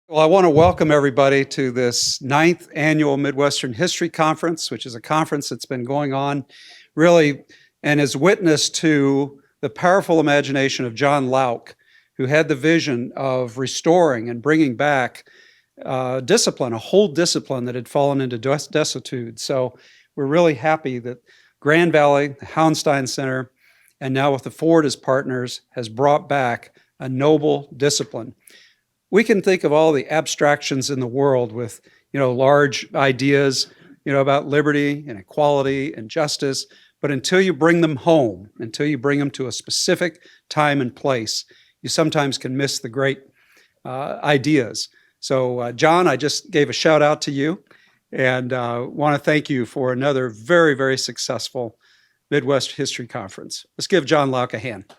Well, I want to welcome everybody to this 9th annual Midwestern History Conference, which is a conference that's been going on really and is witness to the powerful imagination of John Lauck, who had the vision of restoring and bringing back discipline, a whole discipline that had fallen into desuetude. So we're really happy that Grand Valley, the Hauenstein Center, and now with the Ford as partners, has brought back a noble discipline. We can think of all the abstractions in the world with, large ideas, about liberty and equality and justice, but until you bring them home, until you bring them to a specific time and place, you sometimes can miss the great ideas. So, John, I just gave a shout out to you and want to thank you for another very, very successful Midwest History Conference. Let's give John Lauck a hand.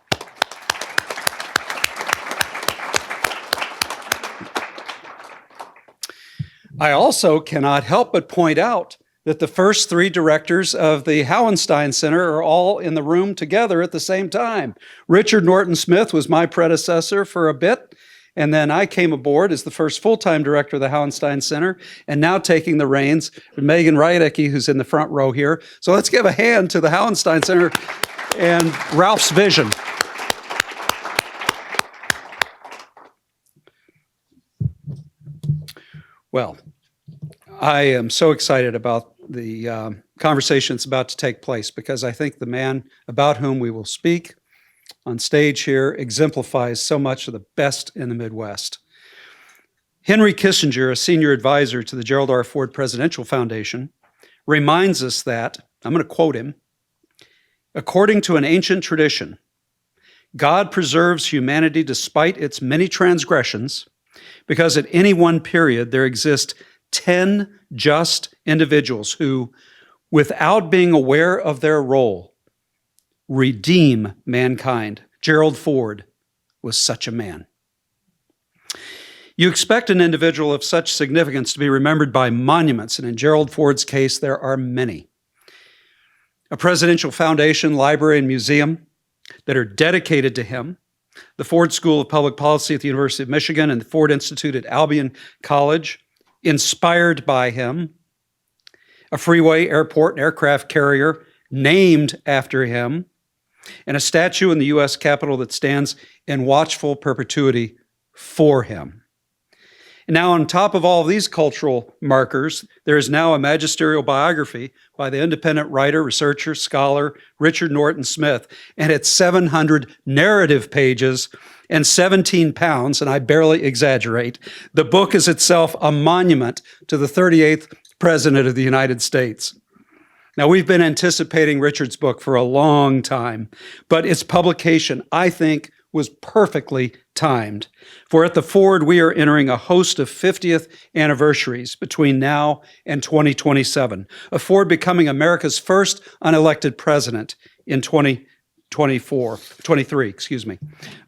I also cannot help but point out that the first 3 directors of the Hauenstein Center are all in the room together at the same time. Richard Norton Smith was my predecessor for a bit, and then I came aboard as the first full-time director of the Hauenstein Center, and now taking the reins, Megan Ryadecki, who's in the front row here. So let's give a hand to the Hauenstein Center and Ralph's vision. Well, I am so excited about the conversation that's about to take place because I think the man about whom we will speak on stage here exemplifies so much of the best in the Midwest. Henry Kissinger, a senior advisor to the Gerald R. Ford Presidential Foundation, reminds us that, I'm going to quote him, according to an ancient tradition, God preserves humanity despite its many transgressions, because at any one period there exist 10 just individuals who, without being aware of their role, redeem mankind. Gerald Ford was such a man. You expect an individual of such significance to be remembered by monuments, and in Gerald Ford's case, there are many. A presidential foundation, library, and museum that are dedicated to him, the Ford School of Public Policy at the University of Michigan and the Ford Institute at Albion College, inspired by him, a freeway, airport, and aircraft carrier named after him, and a statue in the U.S. Capitol that stands in watchful perpetuity for him. And now, on top of all of these cultural markers, there is now a magisterial biography by the independent writer, researcher, scholar, Richard Norton Smith, and it's 700 narrative pages and 17 pounds, and I barely exaggerate. The book is itself a monument to the 38th President of the United States. Now, we've been anticipating Richard's book for a long time, but its publication, I think, was perfectly timed. For at the Ford, we are entering a host of 50th anniversaries between now and 2027, of Ford becoming America's first unelected president in 23,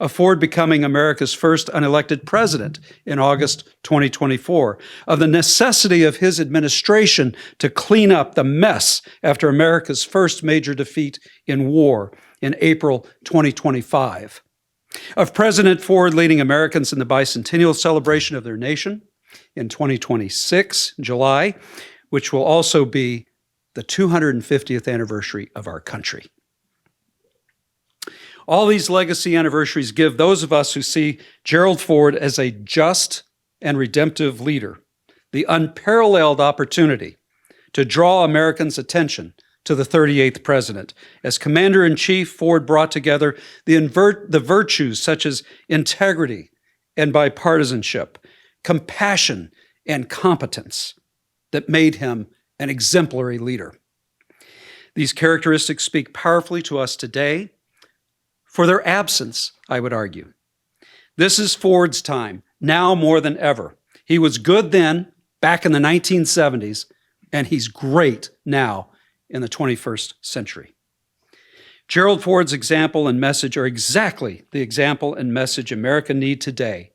of Ford becoming America's first unelected president in August 2024, of the necessity of his administration to clean up the mess after America's first major defeat in war in April 2025, of President Ford leading Americans in the bicentennial celebration of their nation in 2026, July, which will also be the 250th anniversary of our country. All these legacy anniversaries give those of us who see Gerald Ford as a just and redemptive leader the unparalleled opportunity to draw Americans' attention to the 38th president. As Commander-in-Chief, Ford brought together the virtues such as integrity and bipartisanship, compassion and competence that made him an exemplary leader. These characteristics speak powerfully to us today for their absence, I would argue. This is Ford's time, now more than ever. He was good then, back in the 1970s, and he's great now in the 21st century. Gerald Ford's example and message are exactly the example and message America need today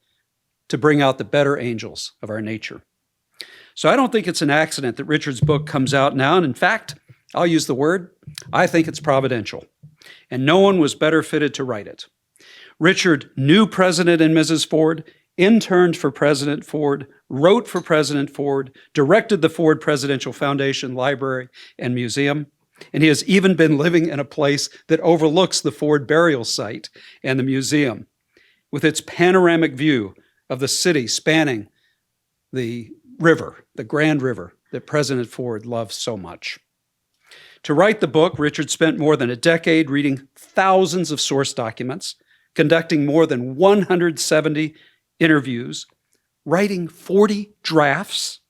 to bring out the better angels of our nature. So I don't think it's an accident that Richard's book comes out now, and in fact, I'll use the word, I think it's providential, and no one was better fitted to write it. Richard knew President and Mrs. Ford interned for President Ford, wrote for President Ford, directed the Ford Presidential Foundation Library and Museum, and he has even been living in a place that overlooks the Ford burial site and the museum, with its panoramic view of the city spanning the river, the Grand River, that President Ford loved so much. To write the book, Richard spent more than a decade reading thousands of source documents, conducting more than 170 interviews, writing 40 drafts,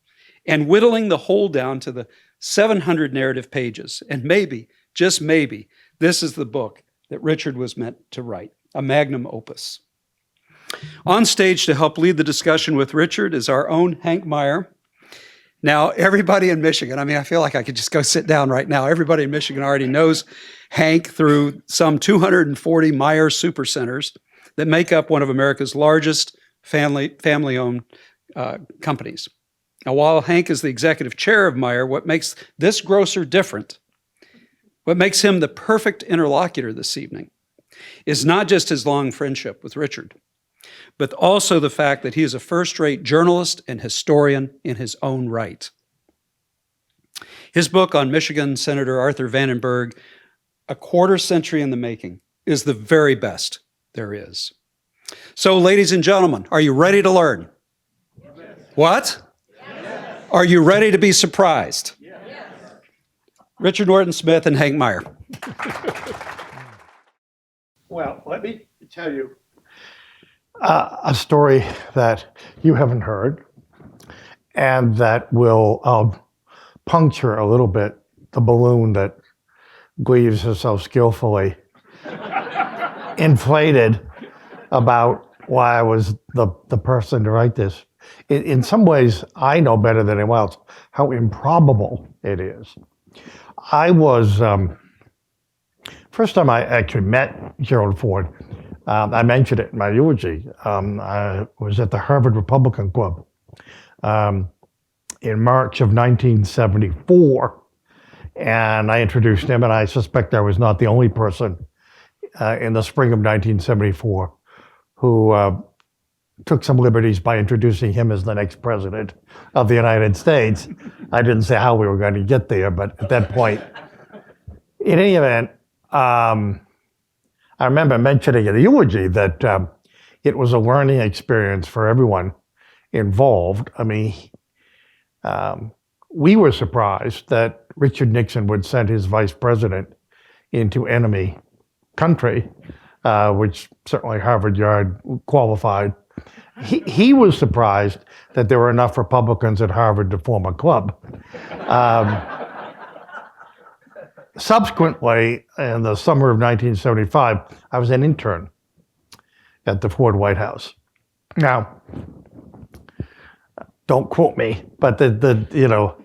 and whittling the whole down to the 700 narrative pages. And maybe, just maybe, this is the book that Richard was meant to write, a magnum opus. On stage to help lead the discussion with Richard is our own Hank Meijer. Now, everybody in Michigan, I feel like I could just go sit down right now. Everybody in Michigan already knows Hank through some 240 Meijer supercenters that make up one of America's largest family-owned companies. Now, while Hank is the executive chair of Meijer, what makes this grocer different, what makes him the perfect interlocutor this evening, is not just his long friendship with Richard, but also the fact that he is a first-rate journalist and historian in his own right. His book on Michigan Senator Arthur Vandenberg, A Quarter Century in the Making, is the very best there is. So, ladies and gentlemen, are you ready to learn? Yes. What? Yes. Are you ready to be surprised? Yes. Richard Norton Smith and Hank Meijer. Well, let me tell you a story that you haven't heard and that will puncture a little bit the balloon that Gleaves has so skillfully inflated about why I was the person to write this. In some ways, I know better than anyone else how improbable it is. I was, first time I actually met Gerald Ford, I mentioned it in my eulogy. I was at the Harvard Republican Club in March of 1974, and I introduced him, and I suspect I was not the only person in the spring of 1974 who took some liberties by introducing him as the next president of the United States. I didn't say how we were going to get there, but at that point, in any event, I remember mentioning in the eulogy that it was a learning experience for everyone involved. We were surprised that Richard Nixon would send his vice president into enemy country, which certainly Harvard Yard qualified. He was surprised that there were enough Republicans at Harvard to form a club. Subsequently, in the summer of 1975, I was an intern at the Ford White House. Now, don't quote me, but the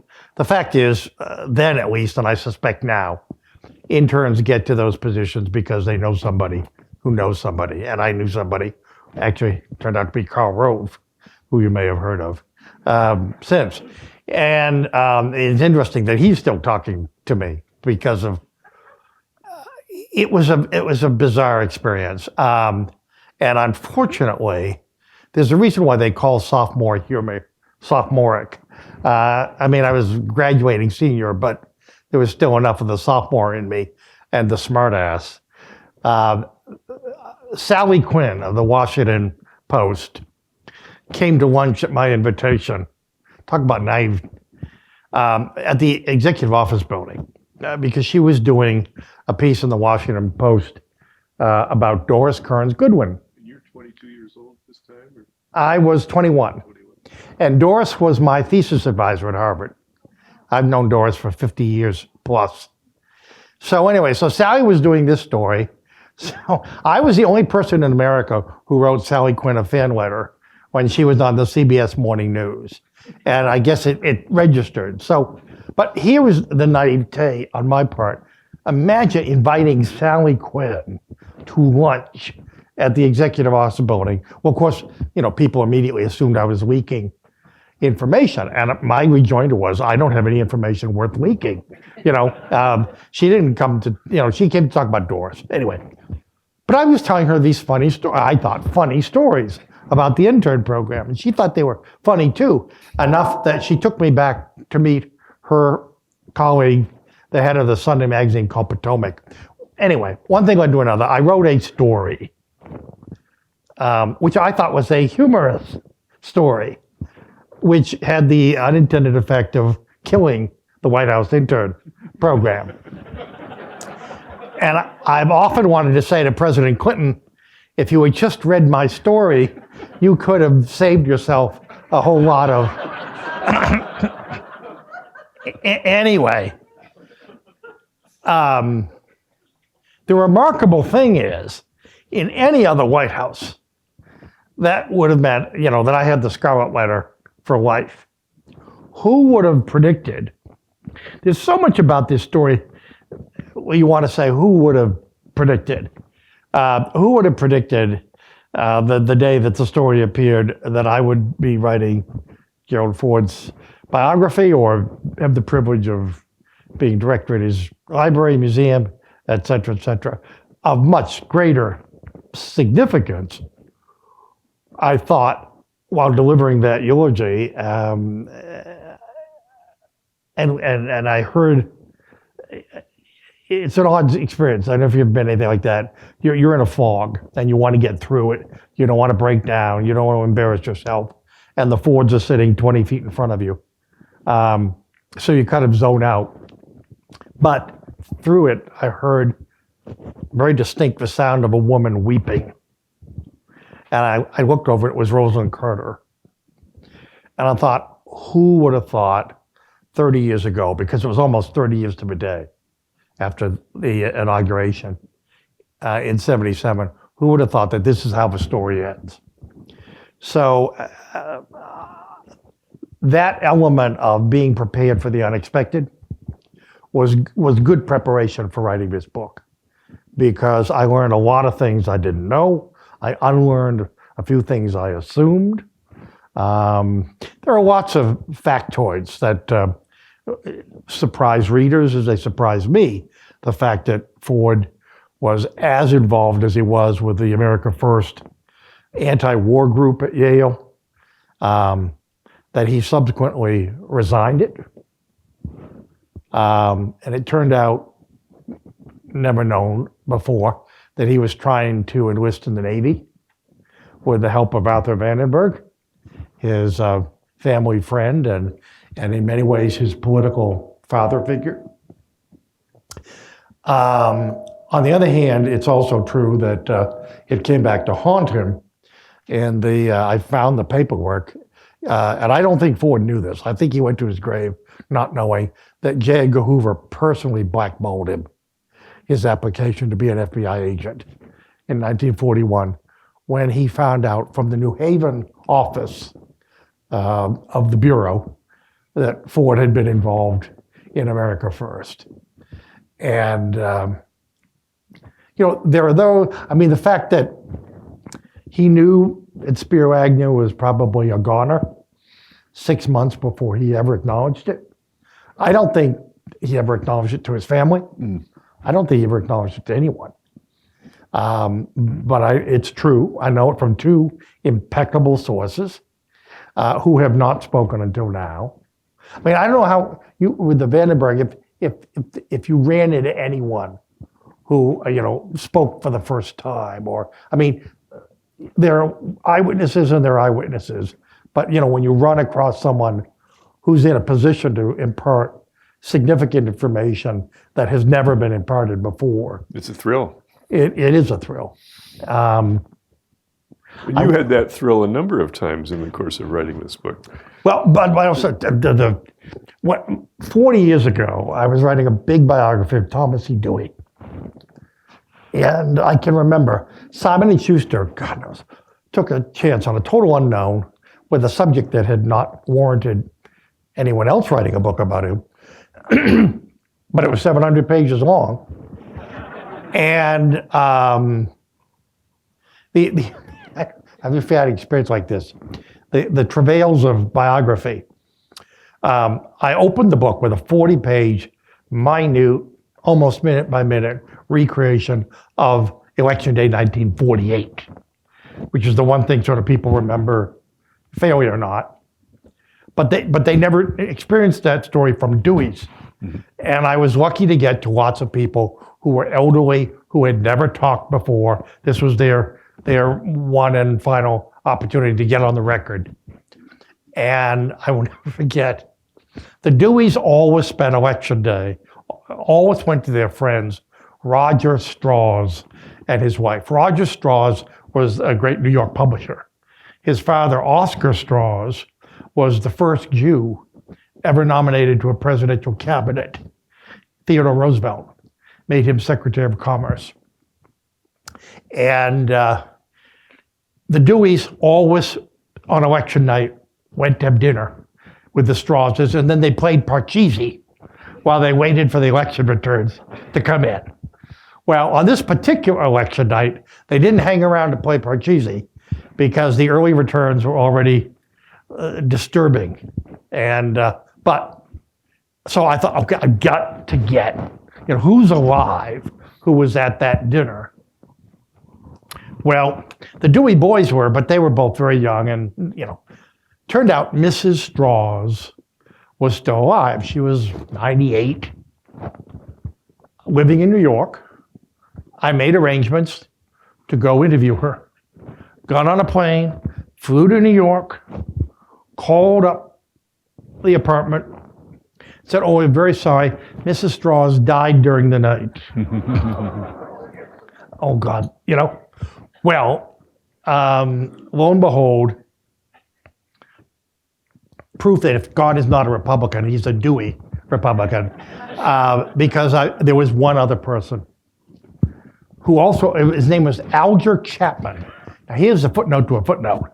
fact is, then at least, and I suspect now, interns get to those positions because they know somebody who knows somebody, and I knew somebody. Actually, turned out to be Karl Rove, who you may have heard of since. And it's interesting that he's still talking to me because of it was a bizarre experience. And unfortunately, there's a reason why they call sophomore humor sophomoric. I was graduating senior, but there was still enough of the sophomore in me and the smartass. Sally Quinn of the Washington Post came to lunch at my invitation. Talk about naive. At the executive office building, because she was doing a piece in the Washington Post about Doris Kearns Goodwin. And you're 22 years old this time? Or? I was 21. And Doris was my thesis advisor at Harvard. I've known Doris for 50 years plus. So anyway, so Sally was doing this story. So I was the only person in America who wrote Sally Quinn a fan letter when she was on the CBS Morning News. And I guess it registered. So, but here was the naivete on my part. Imagine inviting Sally Quinn to lunch at the executive office building. Well, of course, people immediately assumed I was leaking information. And my rejoinder was, I don't have any information worth leaking. She didn't come to, she came to talk about Doris. Anyway, but I was telling her these funny stories about the intern program. And she thought they were funny too, enough that she took me back to meet her colleague, the head of the Sunday magazine called Potomac. Anyway, one thing led to another. I wrote a story, which I thought was a humorous story, which had the unintended effect of killing the White House intern program. And I've often wanted to say to President Clinton, if you had just read my story, you could have saved yourself a whole lot of... Anyway, the remarkable thing is, in any other White House, that would have meant, that I had the Scarlet Letter for life. Who would have predicted? There's so much about this story where you want to say, who would have predicted? Who would have predicted the day that the story appeared that I would be writing Gerald Ford's biography or have the privilege of being director at his library, museum, et cetera, of much greater significance, I thought, while delivering that eulogy, and I heard, it's an odd experience. I don't know if you've been anything like that. You're in a fog and you want to get through it. You don't want to break down. You don't want to embarrass yourself. And the Fords are sitting 20 feet in front of you. So you kind of zone out. But through it, I heard very distinct the sound of a woman weeping. And I looked over, it was Rosalind Carter. And I thought, who would have thought 30 years ago, because it was almost 30 years to the day after the inauguration in 77, who would have thought that this is how the story ends? So that element of being prepared for the unexpected was good preparation for writing this book, because I learned a lot of things I didn't know. I unlearned a few things I assumed. There are lots of factoids that surprise readers as they surprise me. The fact that Ford was as involved as he was with the America First anti-war group at Yale, that he subsequently resigned it. And it turned out, never known before, that he was trying to enlist in the Navy with the help of Arthur Vandenberg, his family friend and in many ways his political father figure. On the other hand, it's also true that it came back to haunt him. And I found the paperwork, and I don't think Ford knew this. I think he went to his grave not knowing that J. Edgar Hoover personally blackballed him, his application to be an FBI agent in 1941, when he found out from the New Haven office of the Bureau that Ford had been involved in America First. And, there are those, the fact that he knew that Spiro Agnew was probably a goner 6 months before he ever acknowledged it. I don't think he ever acknowledged it to his family. I don't think he ever acknowledged it to anyone. But it's true. I know it from two impeccable sources who have not spoken until now. I don't know how you, with the Vandenberg, if you ran into anyone who, spoke for the first time, or, there are eyewitnesses and there are eyewitnesses. But, when you run across someone who's in a position to impart significant information that has never been imparted before. It's a thrill. It is a thrill. You had that thrill a number of times in the course of writing this book. Well, but also, 40 years ago, I was writing a big biography of Thomas E. Dewey. And I can remember Simon & Schuster, God knows, took a chance on a total unknown with a subject that had not warranted anyone else writing a book about him. But it was 700 pages long. And I've had an experience like this. The travails of biography. I opened the book with a 40-page, minute, almost minute by minute recreation of Election Day 1948. which is the one thing sort of people remember, failure or not. But they never experienced that story from Dewey's. And I was lucky to get to lots of people who were elderly, who had never talked before. This was their one and final opportunity to get on the record. And I will never forget, the Deweys always spent election day, always went to their friends, Roger Strauss and his wife. Roger Strauss was a great New York publisher. His father, Oscar Strauss, was the first Jew ever nominated to a presidential cabinet. Theodore Roosevelt made him Secretary of Commerce. And the Deweys always, on election night, went to have dinner with the Strausses, and then they played Parcheesi while they waited for the election returns to come in. Well, on this particular election night, they didn't hang around to play Parcheesi because the early returns were already disturbing. And but so I thought, okay, I've got to get, who's alive who was at that dinner. Well, the Dewey boys were, but they were both very young, and turned out Mrs. Strauss was still alive. She was 98, living in New York. I made arrangements to go interview her. Got on a plane, flew to New York, called up the apartment, said, "Oh, we're very sorry, Mrs. Strauss died during the night." Oh, God, Well, lo and behold, proof that if God is not a Republican, he's a Dewey Republican, because there was one other person who also, his name was Alger Chapman. Now, here's a footnote to a footnote.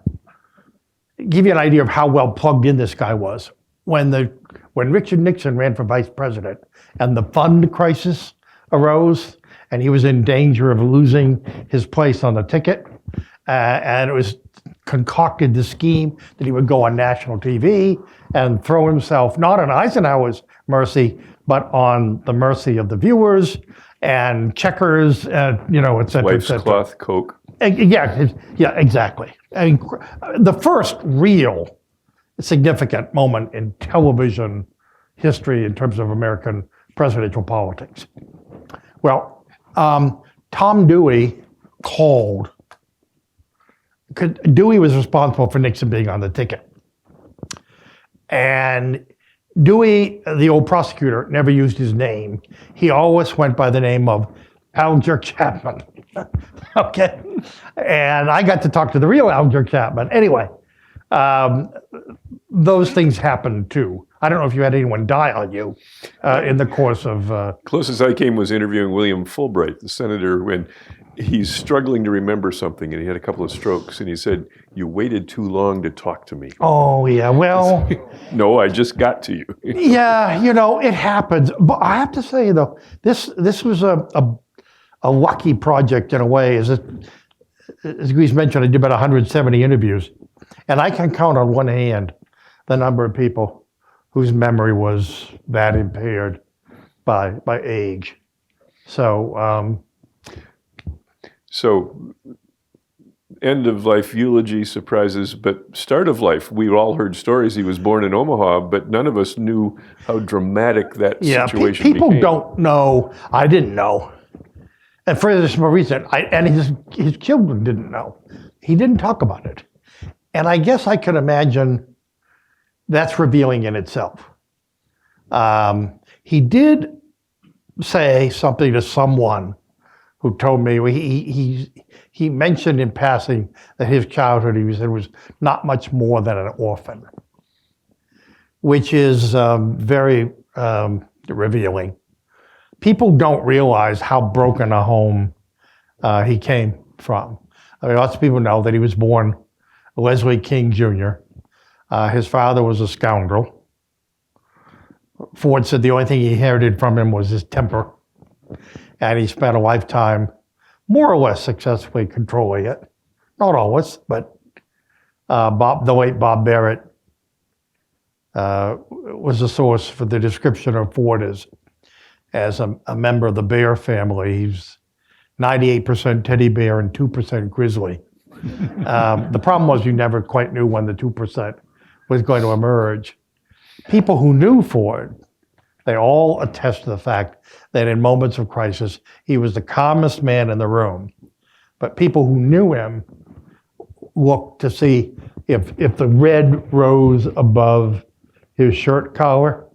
Give you an idea of how well plugged in this guy was. When Richard Nixon ran for vice president and the fund crisis arose, and he was in danger of losing his place on the ticket, and it was concocted the scheme that he would go on national TV and throw himself not on Eisenhower's mercy, but on the mercy of the viewers and checkers, et cetera, et cetera. Wife's cloth Coke. Yeah, exactly. The first real significant moment in television history in terms of American presidential politics. Well, Tom Dewey called. Dewey was responsible for Nixon being on the ticket. And Dewey, the old prosecutor, never used his name. He always went by the name of Alger Chapman. Okay? And I got to talk to the real Alger Chapman. Anyway, those things happened too. I don't know if you had anyone die on you in the course of... Closest I came was interviewing William Fulbright, the senator, when he's struggling to remember something, and he had a couple of strokes, and he said, "You waited too long to talk to me." Oh, yeah, well... No, I just got to you. Yeah, it happens. But I have to say, though, this was a lucky project in a way. As Grease mentioned, I did about 170 interviews, and I can count on one hand the number of people whose memory was that impaired by age. So end of life eulogy, surprises, but start of life, we all heard stories. He was born in Omaha, but none of us knew how dramatic that situation people became. Don't know. I didn't know. And for this reason, and his children didn't know. He didn't talk about it. And I guess I can imagine that's revealing in itself. He did say something to someone who told me, he mentioned in passing that his childhood, he said, was not much more than an orphan, which is very revealing. People don't realize how broken a home he came from. I mean, lots of people know that he was born Leslie King Jr. His father was a scoundrel. Ford said the only thing he inherited from him was his temper. And he spent a lifetime more or less successfully controlling it. Not always, but the late Bob Barrett was the source for the description of Ford as a member of the bear family. He's 98% teddy bear and 2% grizzly. The problem was you never quite knew when the 2% was going to emerge. People who knew Ford, they all attest to the fact that in moments of crisis, he was the calmest man in the room. But people who knew him looked to see if the red rose above his shirt collar,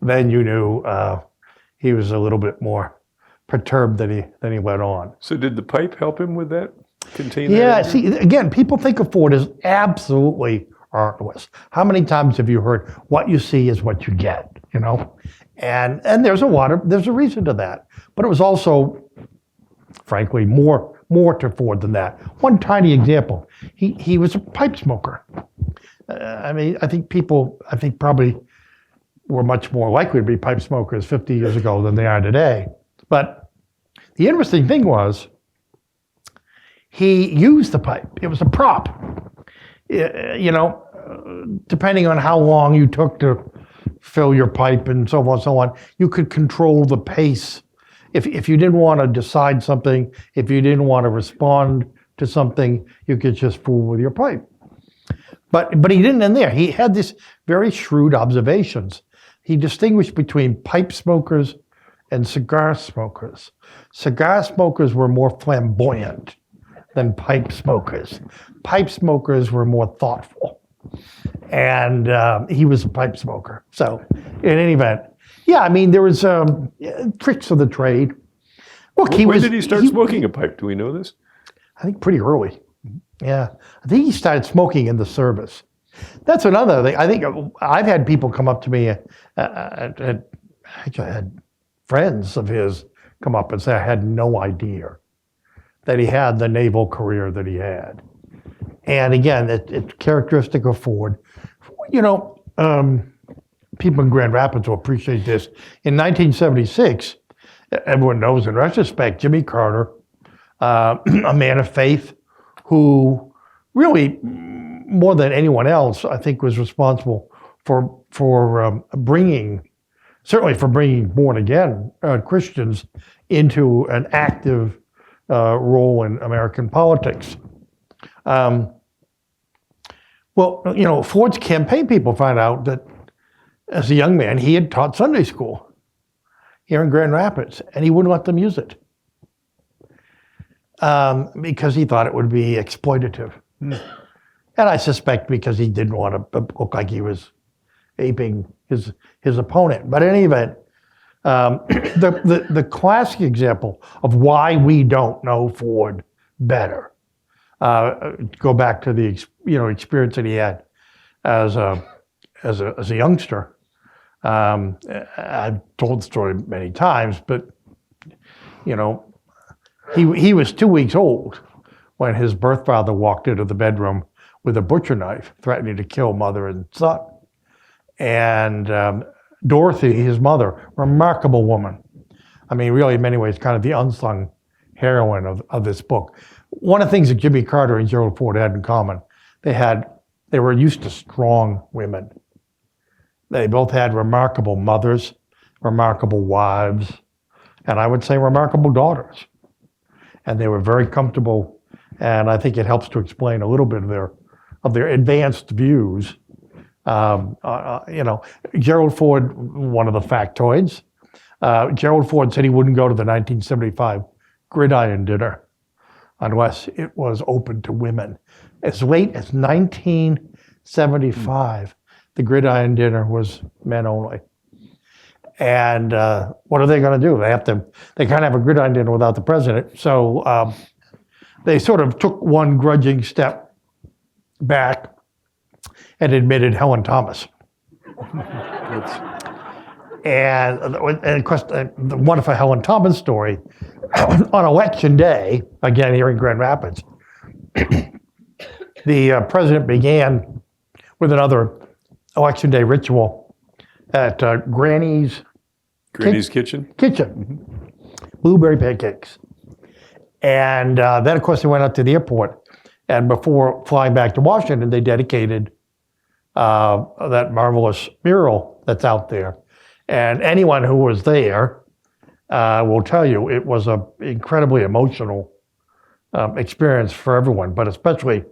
then you knew he was a little bit more perturbed than he went on. So did the pipe help him with that? Contain that? Yeah, see, again, people think of Ford as absolutely artless. How many times have you heard, what you see is what you get, you know? And there's a reason to that. But it was also, frankly, more to Ford than that. One tiny example, he was a pipe smoker. I think probably were much more likely to be pipe smokers 50 years ago than they are today. But the interesting thing was, he used the pipe. It was a prop. Depending on how long you took to fill your pipe and so on, you could control the pace. If you didn't want to decide something, if you didn't want to respond to something, you could just fool with your pipe. But he didn't end there. He had this very shrewd observations. He distinguished between pipe smokers and cigar smokers. Cigar smokers were more flamboyant than pipe smokers. Pipe smokers were more thoughtful. And he was a pipe smoker. So in any event, yeah, I mean, there was tricks of the trade. Look, when did he start smoking a pipe? Do we know this? I think pretty early. Yeah, I think he started smoking in the service. That's another thing. I think I've had people come up to me, actually I had friends of his come up and say, I had no idea that he had the naval career that he had. And again, it's characteristic of Ford. People in Grand Rapids will appreciate this. In 1976, everyone knows in retrospect, Jimmy Carter, a man of faith, who really, more than anyone else, I think was responsible for bringing born again Christians into an active role in American politics. Ford's campaign people found out that as a young man, he had taught Sunday school here in Grand Rapids, and he wouldn't let them use it because he thought it would be exploitative. And I suspect because he didn't want to look like he was aping his opponent. But in any event, the classic example of why we don't know Ford better, go back to the experience that he had as a youngster. I've told the story many times, but he was 2 weeks old when his birth father walked into the bedroom with a butcher knife, threatening to kill mother and son. And Dorothy, his mother, remarkable woman. I mean, really, in many ways, kind of the unsung heroine of this book. One of the things that Jimmy Carter and Gerald Ford had in common, they were used to strong women. They both had remarkable mothers, remarkable wives, and I would say remarkable daughters. And they were very comfortable, and I think it helps to explain a little bit of their advanced views. Gerald Ford, one of the factoids, Gerald Ford said he wouldn't go to the 1975 gridiron dinner unless it was open to women. As late as 1975, the gridiron dinner was men only. And what are they going to do? They can't have a gridiron dinner without the president. So they sort of took one grudging step back and admitted Helen Thomas. And of course, the wonderful Helen Thomas story, on election day, again here in Grand Rapids, the president began with another election day ritual at Granny's kitchen. Blueberry pancakes. And then, of course, they went out to the airport. And before flying back to Washington, they dedicated that marvelous mural that's out there. And anyone who was there will tell you it was an incredibly emotional experience for everyone, but especially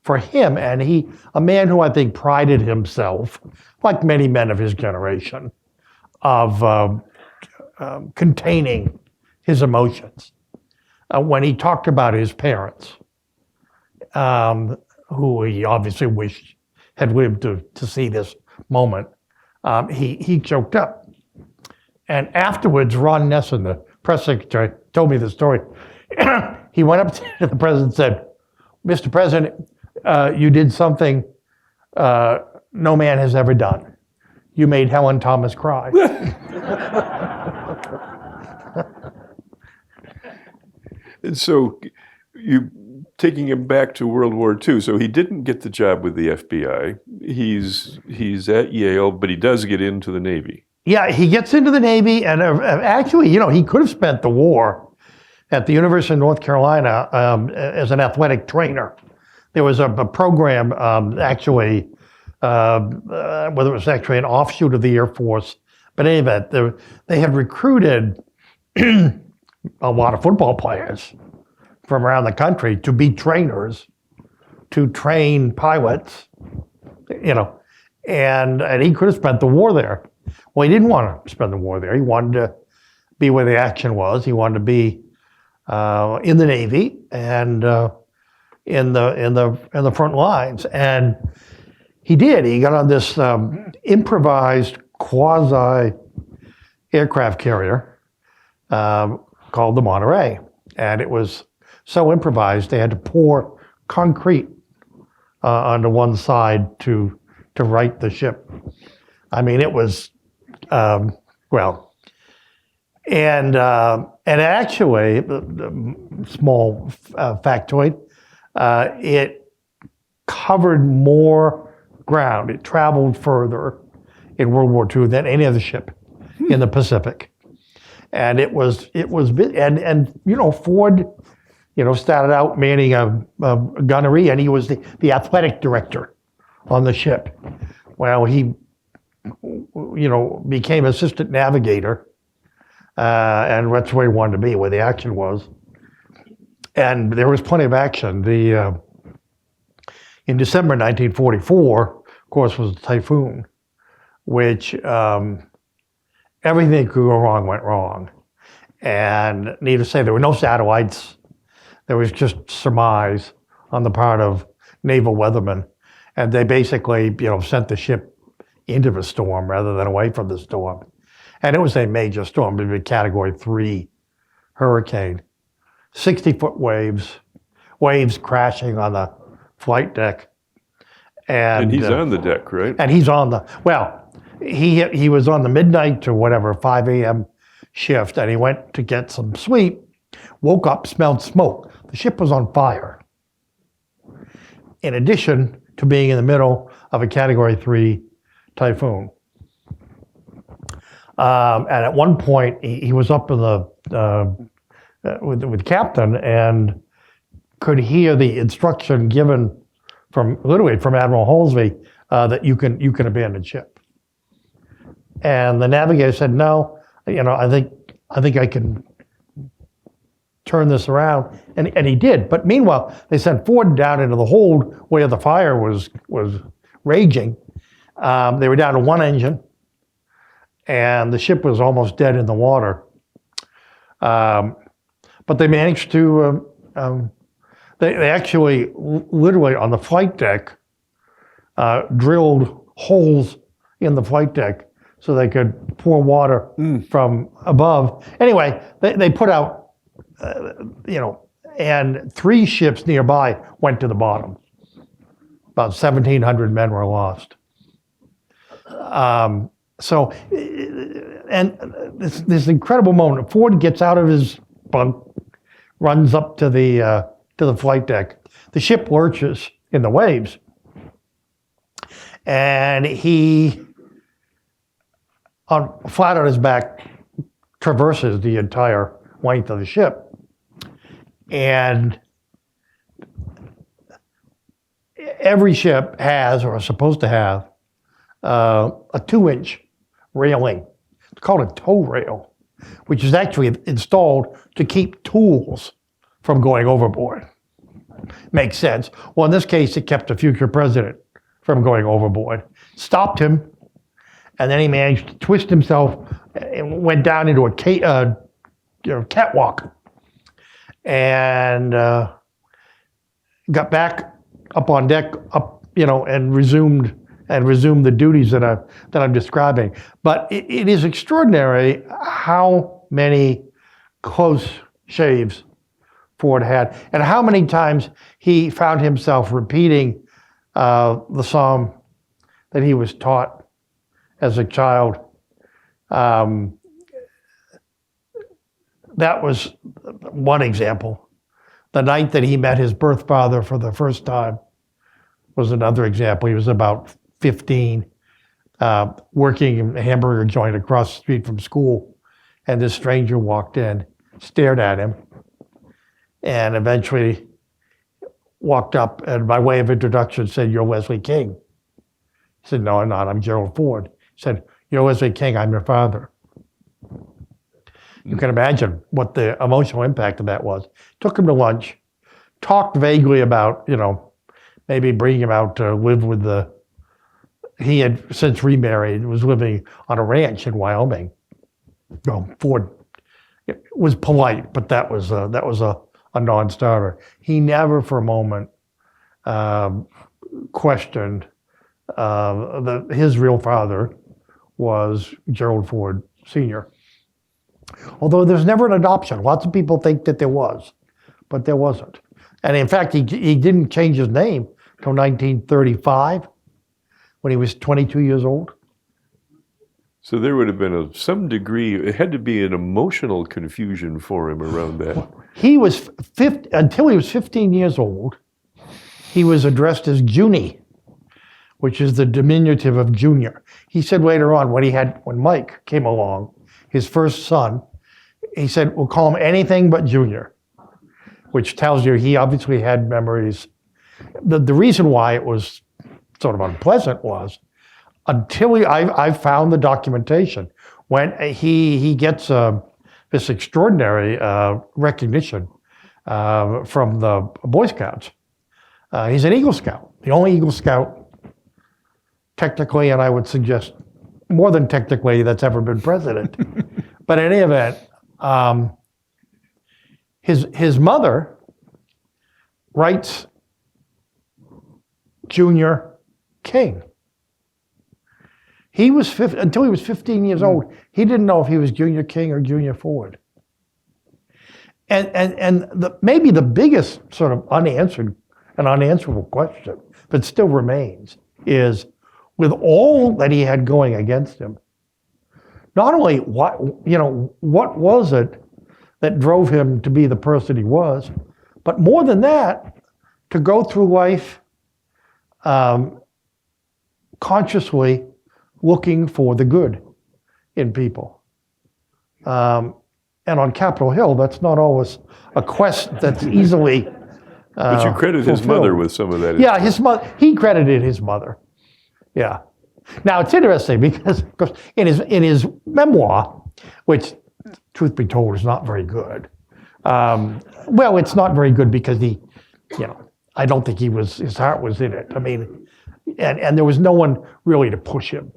for him. And a man who I think prided himself, like many men of his generation, of containing his emotions. When he talked about his parents, who he obviously wished had lived to see this moment, he choked up. And afterwards, Ron Nesson, the press secretary, told me the story. He went up to the president and said, "Mr. President, you did something no man has ever done. You made Helen Thomas cry." And so you taking him back to World War II. So he didn't get the job with the FBI. He's at Yale, but he does get into the Navy. Yeah, he gets into the Navy, and actually, he could have spent the war at the University of North Carolina as an athletic trainer. There was a program, actually, whether it was actually an offshoot of the Air Force, but in any event, they had recruited a lot of football players from around the country to be trainers, to train pilots, and he could have spent the war there. Well, he didn't want to spend the war there. He wanted to be where the action was. He wanted to be in the Navy and in the front lines, and he did. He got on this improvised quasi aircraft carrier called the Monterey, and it was so improvised they had to pour concrete onto one side to right the ship. I mean, it was and actually, the small factoid, it covered more ground. It traveled further in World War II than any other ship in the Pacific, and it was Ford, started out manning a gunnery, and he was the athletic director on the ship. Well, he became assistant navigator, and that's where he wanted to be, where the action was. And there was plenty of action. In December 1944, of course, was the typhoon, which everything that could go wrong went wrong. And needless to say, there were no satellites. There was just surmise on the part of naval weathermen. And they basically, sent the ship into the storm rather than away from the storm. And it was a major storm. It was a Category 3 hurricane. 60-foot waves crashing on the flight deck. And he's on the deck, right? And he's on he was on the midnight to 5 a.m. shift, and he went to get some sleep, woke up, smelled smoke. The ship was on fire. In addition to being in the middle of a Category 3 typhoon. And at one point, he was up in with the captain and could hear the instruction given from Admiral Halsey that you can abandon ship. And the navigator said, "No, I think I can turn this around," and he did. But meanwhile, they sent Ford down into the hold where the fire was raging. They were down to one engine, and the ship was almost dead in the water. But they managed to. They actually, literally on the flight deck, drilled holes in the flight deck so they could pour water from above. Anyway, they put out, and 3 ships nearby went to the bottom. About 1,700 men were lost. So, and this incredible moment, Ford gets out of his bunk, runs up to the flight deck. The ship lurches in the waves, and he, flat on his back, traverses the entire length of the ship. And every ship has, or is supposed to have, a 2-inch railing. It's called a tow rail, which is actually installed to keep tools from going overboard. Makes sense. Well, in this case, it kept the future president from going overboard. Stopped him, and then he managed to twist himself and went down into a catwalk, and got back up on deck, and resumed the duties that I'm describing. But it is extraordinary how many close shaves Ford had, and how many times he found himself repeating the psalm that he was taught as a child. That was one example. The night that he met his birth father for the first time was another example. He was about 15, working in a hamburger joint across the street from school, and this stranger walked in, stared at him, and eventually walked up and by way of introduction said, "You're Wesley King." He said, "No, I'm not. I'm Gerald Ford." He said, "You're Wesley King. I'm your father." You can imagine what the emotional impact of that was. Took him to lunch, talked vaguely about, maybe bringing him out to live with he had since remarried, was living on a ranch in Wyoming. Ford was polite, but that was a non-starter. He never for a moment questioned that his real father was Gerald Ford Sr. Although there's never an adoption. Lots of people think that there was, but there wasn't. And in fact, he didn't change his name until 1935, when he was 22 years old. So there would have been some degree, it had to be an emotional confusion for him around that. He was, until he was 15 years old, he was addressed as Junie, which is the diminutive of junior. He said later on, when Mike came along, his first son, he said, "We'll call him anything but Junior," which tells you he obviously had memories. The reason why it was sort of unpleasant was until I found the documentation when he gets this extraordinary recognition from the Boy Scouts. He's an Eagle Scout, the only Eagle Scout technically, and I would suggest more than technically, that's ever been president. But in any event, his mother writes Junior King. He was until he was 15 years old, he didn't know if he was Junior King or Junior Ford. And maybe the biggest sort of unanswerable question that still remains is, with all that he had going against him, not only what was it that drove him to be the person he was, but more than that, to go through life consciously looking for the good in people. And on Capitol Hill, that's not always a quest that's easily But you credit his fulfilled. mother with some of that. Yeah, his mother. He credited his mother. Yeah. Now it's interesting because in his memoir, which, truth be told, is not very good. Well, it's not very good because I don't think his heart was in it. I mean, and there was no one really to push him.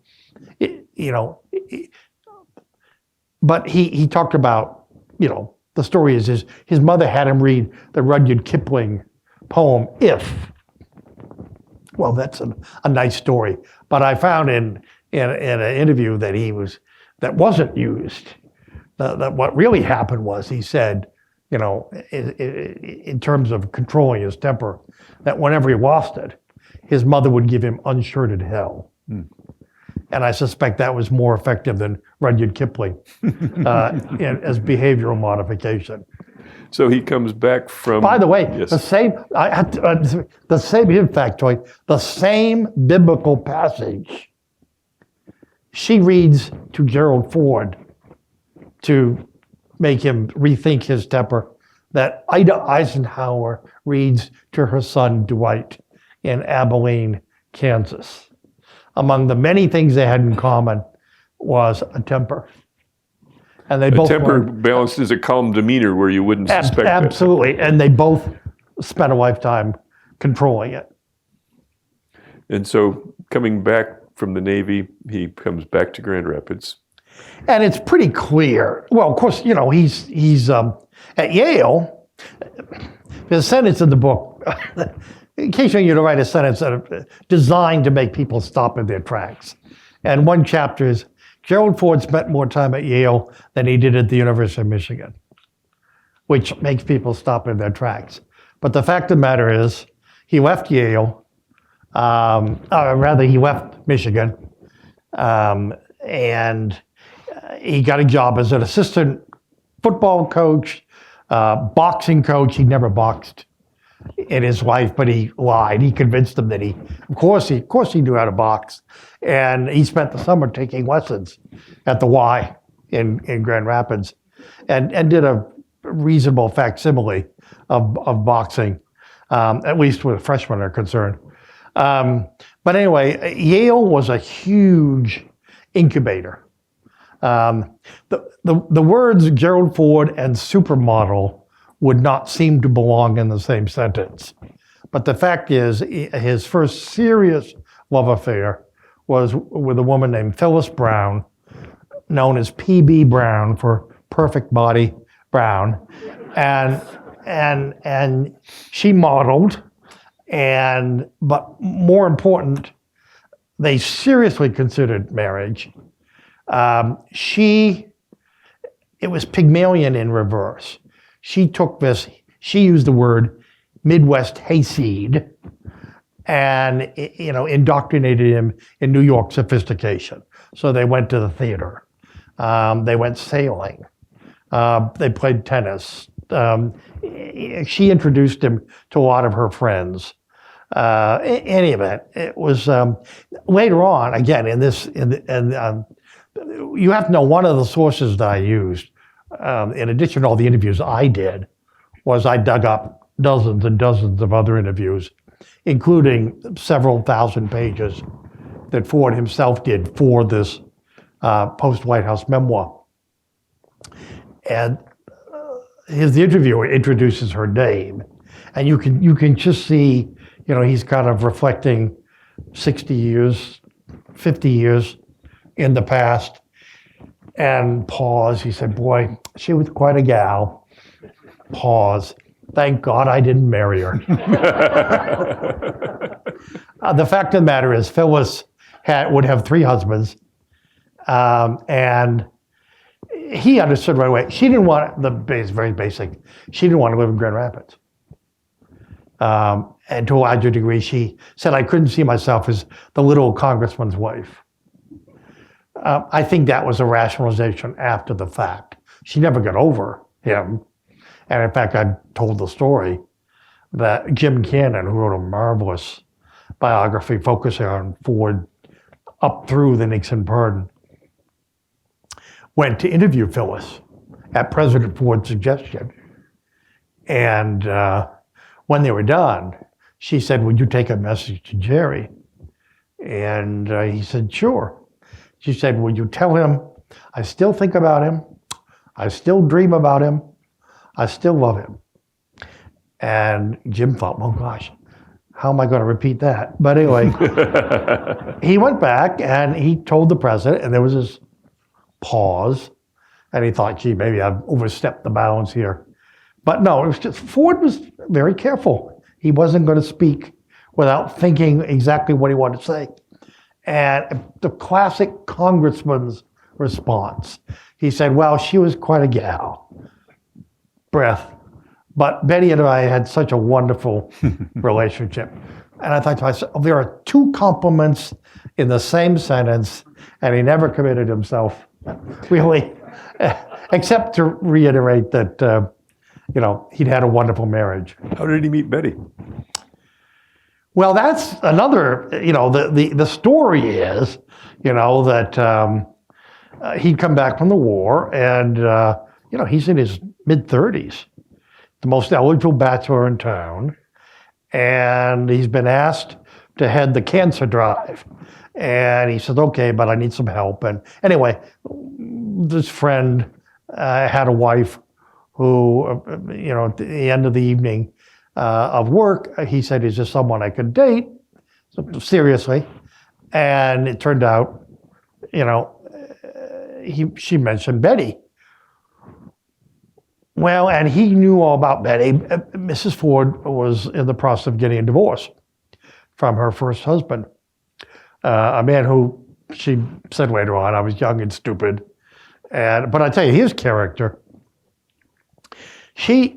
But he talked about, the story is his mother had him read the Rudyard Kipling poem, If. Well, that's a nice story. But I found in an interview that wasn't used, that what really happened was he said, in terms of controlling his temper, that whenever he lost it, his mother would give him unshirted hell. And I suspect that was more effective than Rudyard Kipling as behavioral modification. So he comes back from... By the way, yes. the same factoid, the same biblical passage she reads to Gerald Ford to make him rethink his temper, that Ida Eisenhower reads to her son Dwight in Abilene, Kansas. Among the many things they had in common was a temper. And they A both temper learned- balanced is a calm demeanor where you wouldn't suspect that. absolutely, and they both spent a lifetime controlling it. And so coming back from the Navy, he comes back to Grand Rapids. And it's pretty clear. Well, of course, you know, he's at Yale. There's a sentence in the book. Occasionally, you write a sentence that are designed to make people stop in their tracks. And one chapter is, Gerald Ford spent more time at Yale than he did at the University of Michigan, which makes people stop in their tracks. But the fact of the matter is, he left Yale, he left Michigan, and he got a job as an assistant football coach, boxing coach. He never boxed in his life, but he lied. He convinced them that of course he knew how to box. And he spent the summer taking lessons at the Y in Grand Rapids and did a reasonable facsimile of boxing, at least where freshmen are concerned. But anyway, Yale was a huge incubator. The words Gerald Ford and supermodel would not seem to belong in the same sentence. But the fact is, his first serious love affair was with a woman named Phyllis Brown, known as P.B. Brown for Perfect Body Brown. And she modeled, but more important, they seriously considered marriage. It was Pygmalion in reverse. She used the word Midwest hayseed and, you know, indoctrinated him in New York sophistication. So they went to the theater. They went sailing. They played tennis. She introduced him to a lot of her friends. In any event, it was later on, again, you have to know one of the sources that I used, in addition to all the interviews I did, was I dug up dozens and dozens of other interviews, including several thousand pages that Ford himself did for this post-White House memoir. And the interviewer introduces her name, and you can just see, you know, he's kind of reflecting 60 years, 50 years in the past, and pause. He said, boy, she was quite a gal. Pause. Thank God I didn't marry her. The fact of the matter is, Phyllis would have 3 husbands, and he understood right away. She didn't want very basic. She didn't want to live in Grand Rapids. And to a larger degree, she said, I couldn't see myself as the little congressman's wife. I think that was a rationalization after the fact. She never got over him. And in fact, I told the story that Jim Cannon, who wrote a marvelous biography focusing on Ford up through the Nixon pardon, went to interview Phyllis at President Ford's suggestion. And when they were done, she said, would you take a message to Jerry? And he said, sure. She said, would you tell him, I still think about him, I still dream about him, I still love him. And Jim thought, oh gosh, how am I going to repeat that? But anyway, he went back and he told the president, and there was this pause, and he thought, gee, maybe I've overstepped the bounds here. But no, it was just, Ford was very careful. He wasn't going to speak without thinking exactly what he wanted to say. And the classic congressman's response, he said, well, she was quite a gal. Breath. But Betty and I had such a wonderful relationship. And I thought to myself, there are 2 compliments in the same sentence, and he never committed himself, really, except to reiterate that, you know, he'd had a wonderful marriage. How did he meet Betty? Well, that's another, you know, the story is, you know, that he'd come back from the war and, you know, he's in his mid-30s, the most eligible bachelor in town, and he's been asked to head the cancer drive. And he said, okay, but I need some help. And anyway, this friend had a wife who, at the end of the evening of work, he said, "Is this someone I could date?" So, seriously. And it turned out, she mentioned Betty. Well, and he knew all about Betty. Mrs. Ford was in the process of getting a divorce from her first husband, a man who she said later on, I was young and stupid. But I tell you, his character, her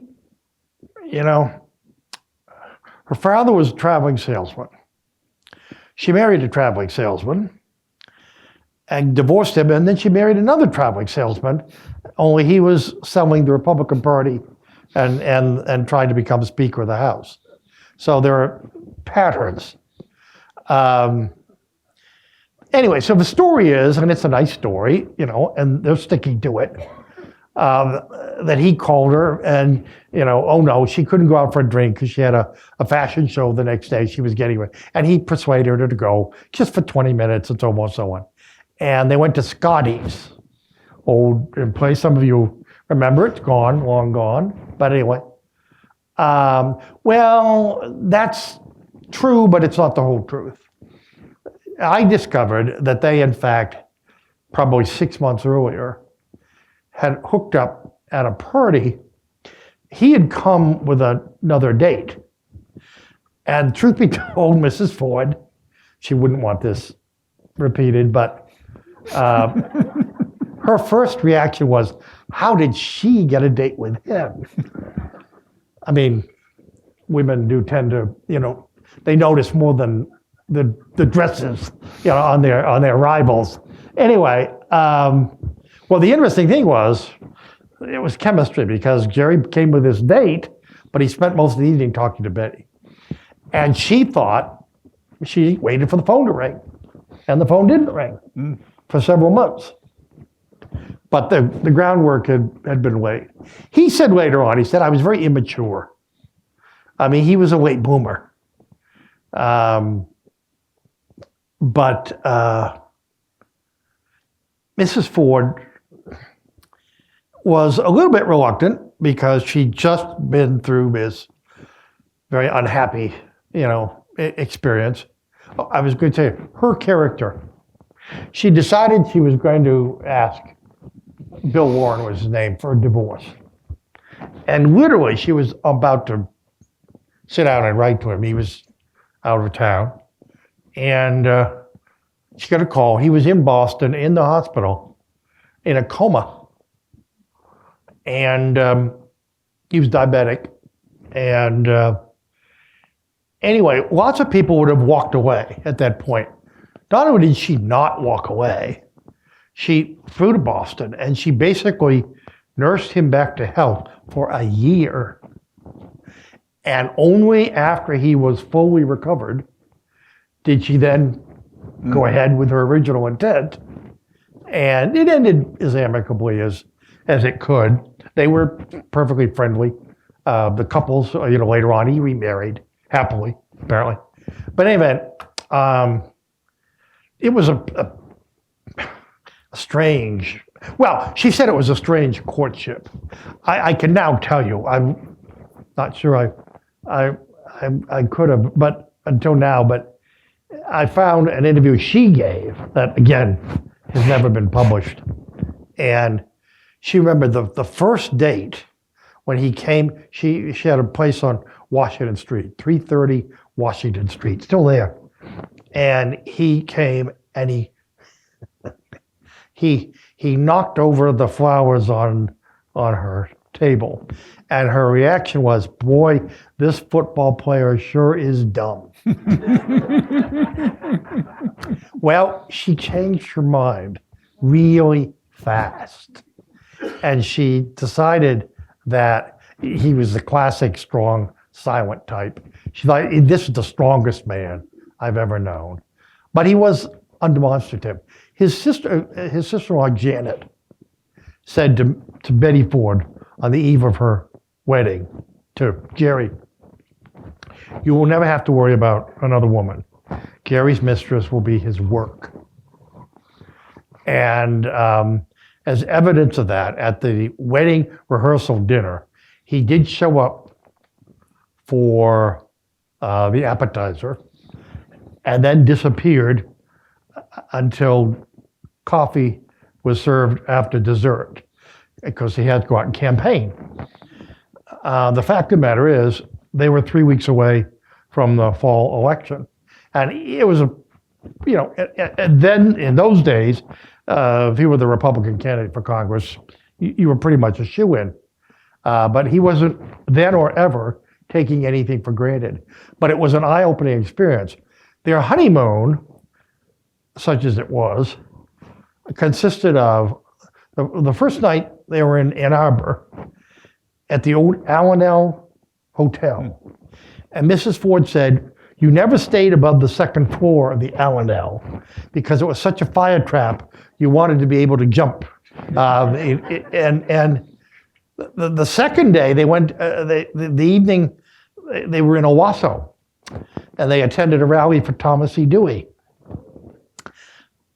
father was a traveling salesman. She married a traveling salesman and divorced him, and then she married another traveling salesman, only he was selling the Republican Party and trying to become Speaker of the House. So there are patterns. Anyway, so the story is, and it's a nice story, and they're sticking to it, that he called her and, oh no, she couldn't go out for a drink because she had a fashion show the next day she was getting ready. And he persuaded her to go just for 20 minutes and so on. And they went to Scotty's, old place. Some of you remember it's gone, long gone. But anyway, well, that's true, but it's not the whole truth. I discovered that they, in fact, probably 6 months earlier, had hooked up at a party. He had come with another date. And truth be told, Mrs. Ford, she wouldn't want this repeated, but her first reaction was, how did she get a date with him? I mean, women do tend to, they notice more than the dresses, on their rivals. Anyway, well, the interesting thing was, it was chemistry because Jerry came with his date, but he spent most of the evening talking to Betty. And she waited for the phone to ring. And the phone didn't ring for several months. But the groundwork had been laid. He said later on, I was very immature. I mean, he was a late bloomer. But Mrs. Ford was a little bit reluctant because she'd just been through this very unhappy, experience. I was going to say, her character. She decided she was going to ask, Bill Warren was his name, for a divorce. And literally, she was about to sit down and write to him. He was out of town. And she got a call. He was in Boston, in the hospital, in a coma. And he was diabetic. And anyway, lots of people would have walked away at that point. Not only did she not walk away, she flew to Boston and she basically nursed him back to health for a year. And only after he was fully recovered did she then go ahead with her original intent. And it ended as amicably as it could. They were perfectly friendly. The couples, later on, he remarried happily, apparently. But anyway, it was a strange, well, she said it was a strange courtship. I can now tell you, I'm not sure I could have, but until now, but I found an interview she gave that, again, has never been published. And she remembered the first date when he came, she had a place on Washington Street, 330 Washington Street, still there. And he came and he knocked over the flowers on her table. And her reaction was, boy, this football player sure is dumb. Well, she changed her mind really fast. And she decided that he was the classic strong, silent type. She thought, this is the strongest man I've ever known. But he was undemonstrative. His sister-in-law, Janet, said to Betty Ford on the eve of her wedding to Jerry, you will never have to worry about another woman. Gary's mistress will be his work. And as evidence of that, at the wedding rehearsal dinner, he did show up for the appetizer and then disappeared until coffee was served after dessert because he had to go out and campaign. The fact of the matter is, they were 3 weeks away from the fall election. And it was and then in those days, if you were the Republican candidate for Congress, you were pretty much a shoo-in. But he wasn't then or ever taking anything for granted. But it was an eye-opening experience. Their honeymoon, such as it was, consisted of the first night they were in Ann Arbor at the old Allenell Hotel. And Mrs. Ford said, you never stayed above the second floor of the Allenell because it was such a fire trap, you wanted to be able to jump. And the second day, they went, the evening, they were in Owasso, and they attended a rally for Thomas E. Dewey.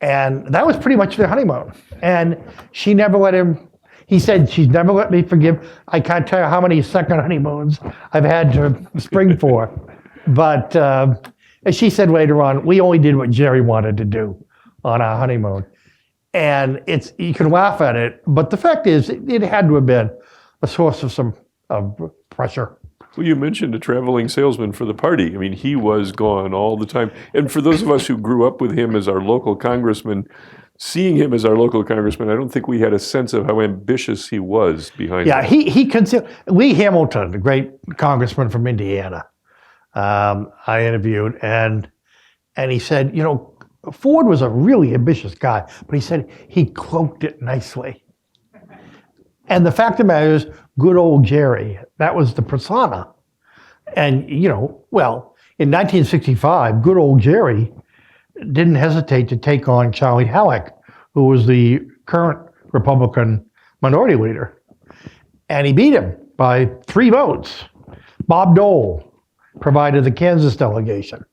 And that was pretty much their honeymoon. And she never let him, he said, she's never let me forgive. I can't tell you how many second honeymoons I've had to spring for. But as she said later on, we only did what Jerry wanted to do on our honeymoon. And you can laugh at it, but the fact is, it had to have been a source of some pressure. Well, you mentioned a traveling salesman for the party. I mean, he was gone all the time. And for those of us who grew up with him as our local congressman, seeing him as our local congressman, I don't think we had a sense of how ambitious he was behind Yeah, it. he considered, Lee Hamilton, the great congressman from Indiana, I interviewed, and he said, Ford was a really ambitious guy, but he said he cloaked it nicely. And the fact of the matter is, good old Jerry, that was the persona. And, in 1965, good old Jerry didn't hesitate to take on Charlie Halleck, who was the current Republican minority leader. And he beat him by 3 votes. Bob Dole provided the Kansas delegation.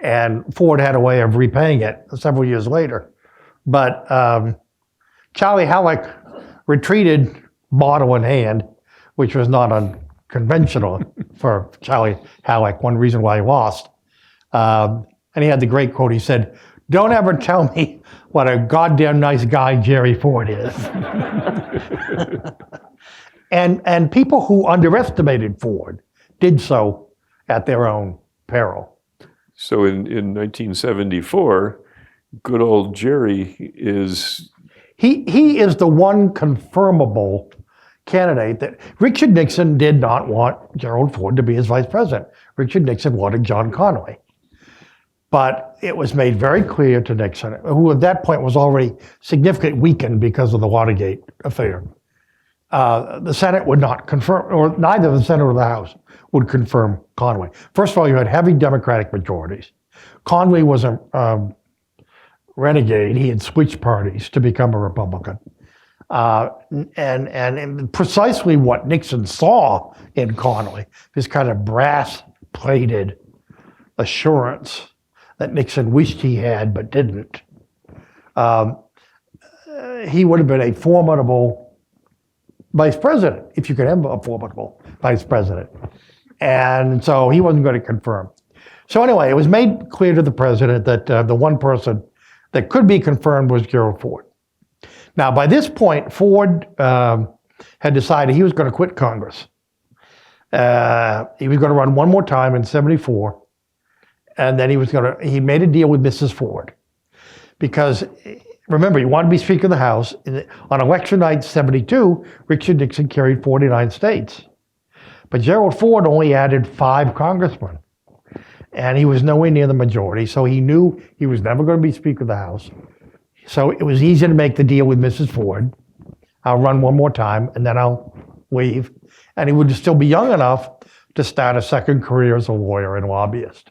And Ford had a way of repaying it several years later. But Charlie Halleck retreated bottle in hand, which was not unconventional for Charlie Halleck, one reason why he lost. And he had the great quote, he said, "Don't ever tell me what a goddamn nice guy Jerry Ford is." And people who underestimated Ford did so at their own peril. So in 1974, good old Jerry is... He is the one confirmable candidate that Richard Nixon did not want Gerald Ford to be his vice president. Richard Nixon wanted John Conway. But it was made very clear to Nixon, who at that point was already significantly weakened because of the Watergate affair. The Senate would not confirm, or neither the Senate or the House would confirm Conway. First of all, you had heavy Democratic majorities. Conway was a renegade. He had switched parties to become a Republican. And precisely what Nixon saw in Conway, this kind of brass-plated assurance that Nixon wished he had but didn't. He would have been a formidable vice president, if you could have a formidable vice president. And so he wasn't going to confirm. So anyway, it was made clear to the president that the one person that could be confirmed was Gerald Ford. Now, by this point, Ford had decided he was going to quit Congress. He was going to run one more time in '74, and then he made a deal with Mrs. Ford. Because, remember, he wanted to be Speaker of the House. On election night '72, Richard Nixon carried 49 states. But Gerald Ford only added 5 congressmen. And he was nowhere near the majority, so he knew he was never going to be Speaker of the House. So it was easy to make the deal with Mrs. Ford. I'll run one more time, and then I'll leave. And he would still be young enough to start a second career as a lawyer and lobbyist.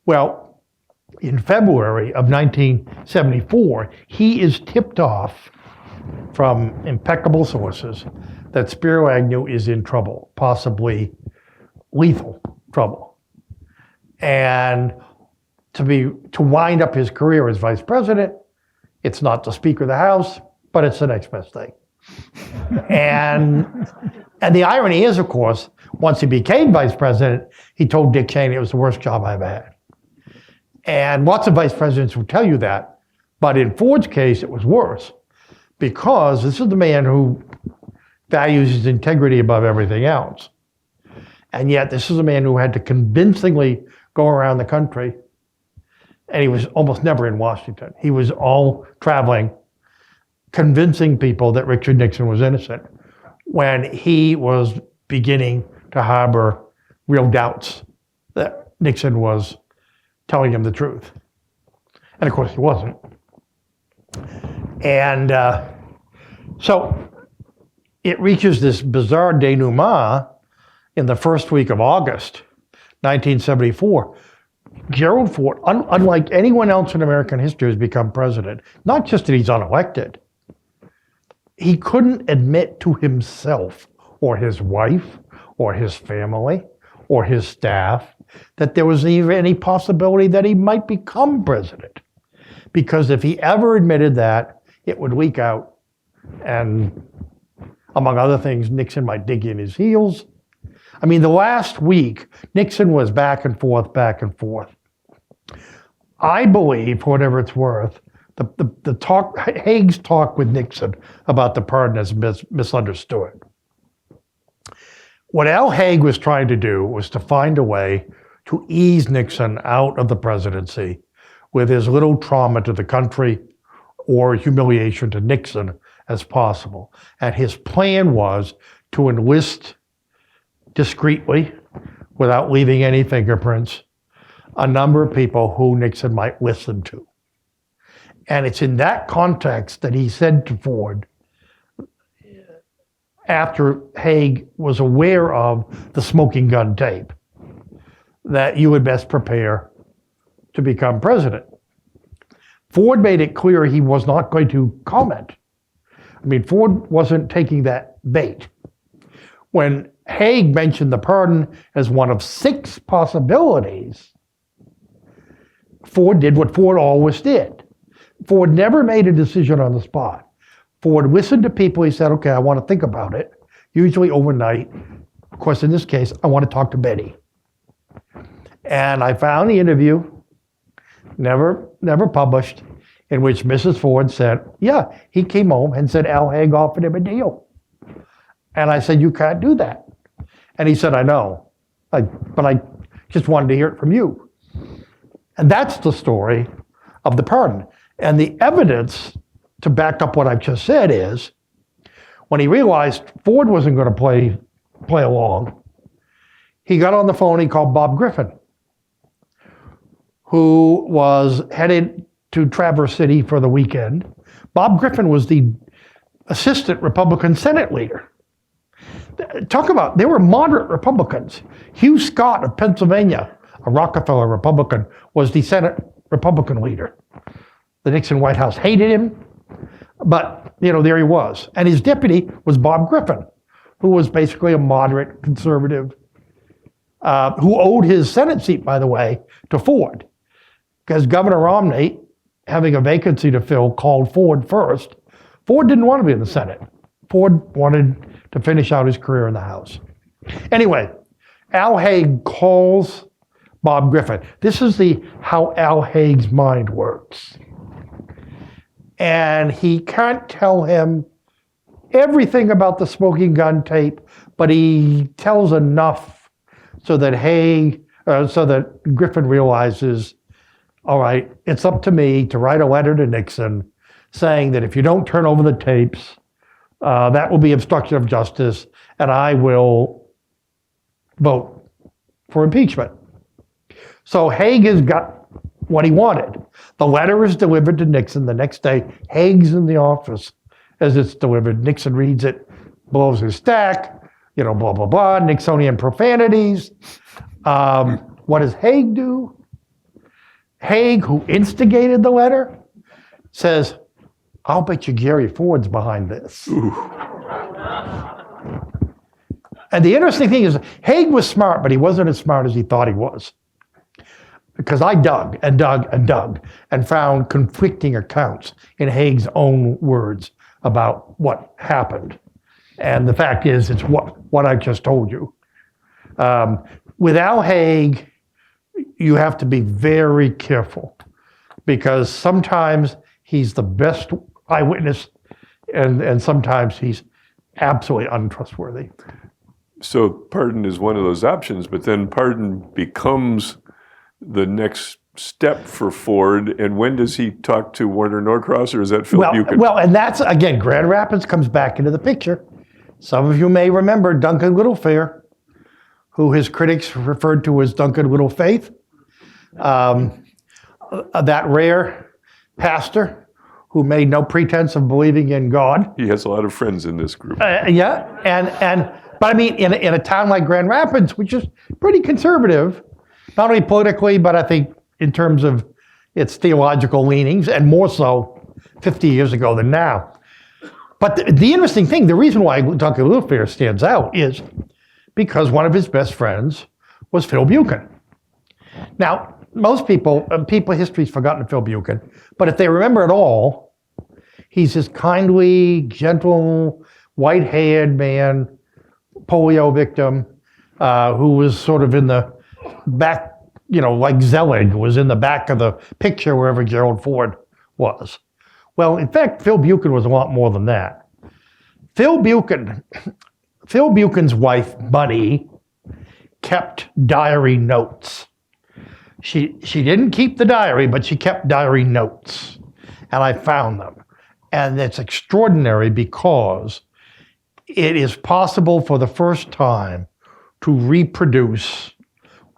Well, in February of 1974, he is tipped off from impeccable sources that Spiro Agnew is in trouble, possibly lethal trouble. And to wind up his career as vice president, It's not the Speaker of the House, but it's the next best thing. And the irony is, of course, once he became vice president, he told Dick Cheney it was the worst job I ever had. And lots of vice presidents will tell you that. But in Ford's case, it was worse, because this is the man who values his integrity above everything else. And yet this is a man who had to convincingly go around the country, and he was almost never in Washington. He was all traveling, convincing people that Richard Nixon was innocent when he was beginning to harbor real doubts that Nixon was telling him the truth. And of course he wasn't. And so it reaches this bizarre denouement in the first week of August, 1974. Gerald Ford, unlike anyone else in American history, has become president. Not just that he's unelected. He couldn't admit to himself or his wife or his family or his staff that there was even any possibility that he might become president. Because if he ever admitted that, it would leak out, and among other things, Nixon might dig in his heels. I mean, the last week, Nixon was back and forth, back and forth. I believe, for whatever it's worth, the talk, Haig's talk with Nixon about the pardon is misunderstood. What Al Haig was trying to do was to find a way to ease Nixon out of the presidency with as little trauma to the country or humiliation to Nixon as possible. And his plan was to enlist discreetly, without leaving any fingerprints, a number of people who Nixon might listen to. And it's in that context that he said to Ford, after Haig was aware of the smoking gun tape, that you would best prepare to become president. Ford made it clear he was not going to comment. I mean, Ford wasn't taking that bait. When Haig mentioned the pardon as one of 6 possibilities, Ford did what Ford always did. Ford never made a decision on the spot. Ford listened to people. He said, okay, I want to think about it, usually overnight. Of course, in this case, I want to talk to Betty. And I found the interview, never published, in which Mrs. Ford said, yeah, he came home and said Al Haig offered him a deal. And I said, you can't do that. And he said, I know, but I just wanted to hear it from you. And that's the story of the pardon. And the evidence to back up what I've just said is, when he realized Ford wasn't going to play along, he got on the phone, he called Bob Griffin, who was headed to Traverse City for the weekend. Bob Griffin was the assistant Republican Senate leader. Talk about, they were moderate Republicans. Hugh Scott of Pennsylvania, a Rockefeller Republican, was the Senate Republican leader. The Nixon White House hated him, but there he was. And his deputy was Bob Griffin, who was basically a moderate conservative, who owed his Senate seat, by the way, to Ford. Because Governor Romney, having a vacancy to fill, called Ford first. Ford didn't want to be in the Senate. Ford wanted to finish out his career in the House. Anyway, Al Haig calls Bob Griffin. This is how Al Haig's mind works. And he can't tell him everything about the smoking gun tape, but he tells enough so that Griffin realizes, all right, it's up to me to write a letter to Nixon saying that if you don't turn over the tapes, that will be obstruction of justice, and I will vote for impeachment. So Haig has got what he wanted. The letter is delivered to Nixon the next day. Haig's in the office as it's delivered. Nixon reads it, blows his stack, blah, blah, blah, Nixonian profanities. What does Haig do? Haig, who instigated the letter, says, I'll bet you Jerry Ford's behind this. And the interesting thing is, Haig was smart, but he wasn't as smart as he thought he was. because I dug and dug and dug and found conflicting accounts in Haig's own words about what happened. And the fact is, it's what I just told you. With Al Haig, you have to be very careful because sometimes he's the best eyewitness and sometimes he's absolutely untrustworthy. So pardon is one of those options, but then pardon becomes the next step for Ford. And when does he talk to Warner Norcross, or is that Phil Buchan? Well, and that's, again, Grand Rapids comes back into the picture. Some of you may remember Duncan Littlefair, who his critics referred to as Duncan Littlefaith, that rare pastor who made no pretense of believing in God. He has a lot of friends in this group. But I mean, in a town like Grand Rapids, which is pretty conservative, not only politically, but I think in terms of its theological leanings, and more so 50 years ago than now. But the interesting thing, the reason why Duncan Littlefair stands out is because one of his best friends was Phil Buchan. Now, most people history's forgotten Phil Buchan, but if they remember at all, he's this kindly, gentle, white-haired man, polio victim, who was sort of in the back, like Zelig was in the back of the picture wherever Gerald Ford was. Well, in fact, Phil Buchan was a lot more than that. Phil Buchan's wife, Bunny, kept diary notes. She didn't keep the diary, but she kept diary notes. And I found them. And it's extraordinary because it is possible for the first time to reproduce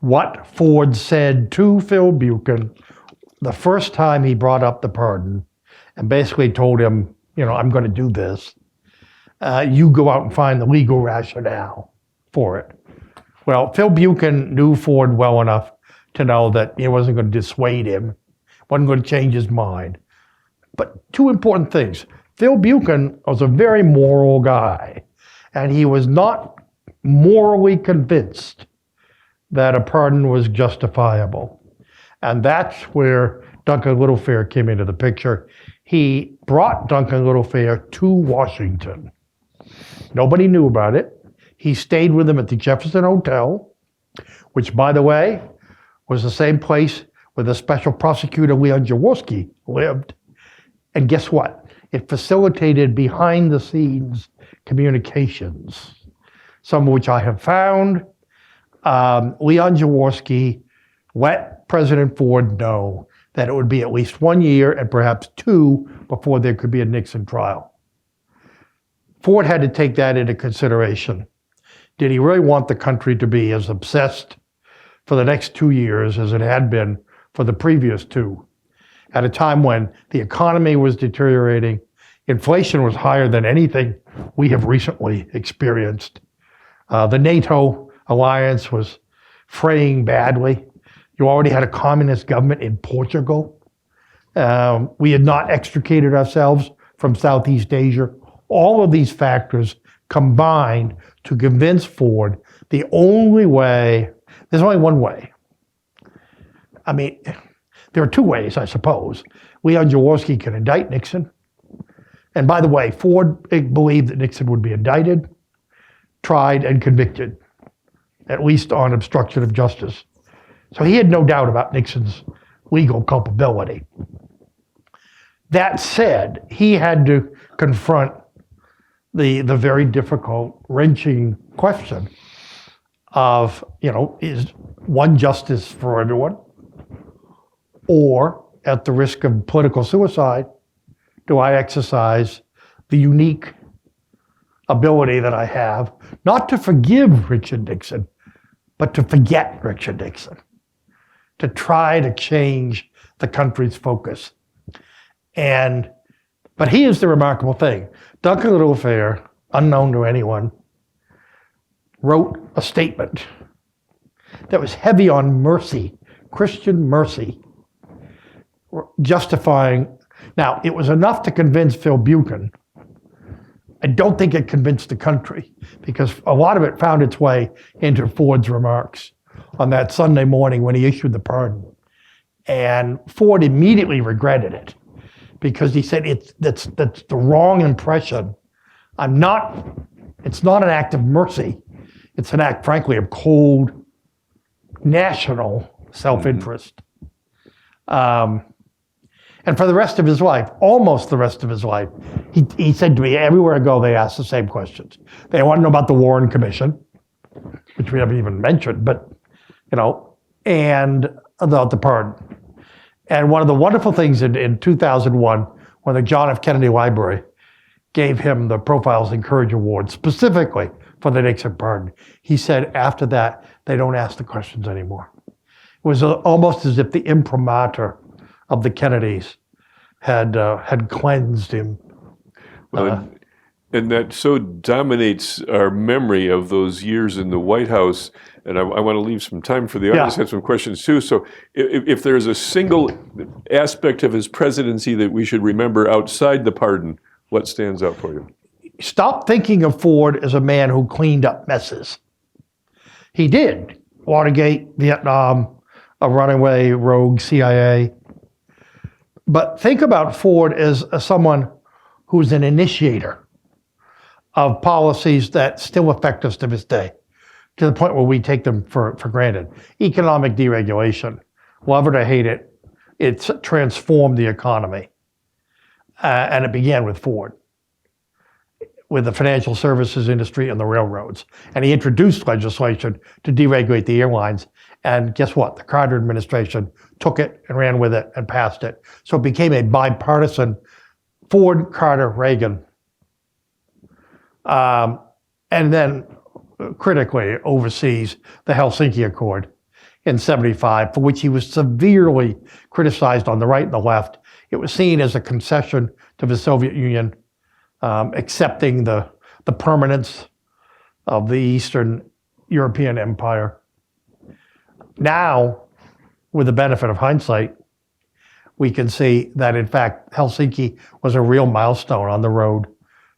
what Ford said to Phil Buchan the first time he brought up the pardon and basically told him, I'm going to do this. You go out and find the legal rationale for it. Well, Phil Buchan knew Ford well enough to know that it wasn't going to dissuade him, wasn't going to change his mind. But two important things. Phil Buchan was a very moral guy, and he was not morally convinced that a pardon was justifiable. And that's where Duncan Littlefair came into the picture. He brought Duncan Littlefair to Washington. Nobody knew about it. He stayed with him at the Jefferson Hotel, which, by the way, was the same place where the special prosecutor Leon Jaworski lived. And guess what? It facilitated behind-the-scenes communications, some of which I have found. Leon Jaworski let President Ford know that it would be at least 1 year and perhaps 2 before there could be a Nixon trial. Ford had to take that into consideration. Did he really want the country to be as obsessed for the next 2 years as it had been for the previous 2? At a time when the economy was deteriorating, inflation was higher than anything we have recently experienced. The NATO alliance was fraying badly. You already had a communist government in Portugal. We had not extricated ourselves from Southeast Asia. All of these factors combined to convince Ford the only way, there's only one way. I mean, there are 2 ways, I suppose. Leon Jaworski can indict Nixon. And by the way, Ford believed that Nixon would be indicted, tried, and convicted, at least on obstruction of justice. So he had no doubt about Nixon's legal culpability. That said, he had to confront the very difficult, wrenching question of, is one justice for everyone? Or, at the risk of political suicide, do I exercise the unique ability that I have, not to forgive Richard Nixon, but to forget Richard Nixon, to try to change the country's focus. But here's the remarkable thing. Duncan Littlefair, unknown to anyone, wrote a statement that was heavy on mercy, Christian mercy, justifying. Now, it was enough to convince Phil Buchan. I don't think it convinced the country, because a lot of it found its way into Ford's remarks on that Sunday morning when he issued the pardon. And Ford immediately regretted it because he said that's the wrong impression. It's not an act of mercy. It's an act, frankly, of cold national self-interest. And for the rest of his life, almost the rest of his life, he said to me, everywhere I go, they ask the same questions. They want to know about the Warren Commission, which we haven't even mentioned, but, and about the pardon. And one of the wonderful things in 2001, when the John F. Kennedy Library gave him the Profiles in Courage Award, specifically for the Nixon pardon, he said after that, they don't ask the questions anymore. It was almost as if the imprimatur of the Kennedys had cleansed him. Well, and that so dominates our memory of those years in the White House. And I want to leave some time for the audience to have some questions too. So if there's a single aspect of his presidency that we should remember outside the pardon, what stands out for you? Stop thinking of Ford as a man who cleaned up messes. He did. Watergate, Vietnam, a runaway rogue CIA. But think about Ford as someone who's an initiator of policies that still affect us to this day, to the point where we take them for granted. Economic deregulation, love it or hate it, it's transformed the economy. And it began with Ford, with the financial services industry and the railroads. And he introduced legislation to deregulate the airlines. And guess what? The Carter administration took it and ran with it and passed it. So it became a bipartisan Ford, Carter, Reagan. And then critically oversees the Helsinki Accord in '75, for which he was severely criticized on the right and the left. It was seen as a concession to the Soviet Union, accepting the permanence of the Eastern European Empire. Now, with the benefit of hindsight, we can see that, in fact, Helsinki was a real milestone on the road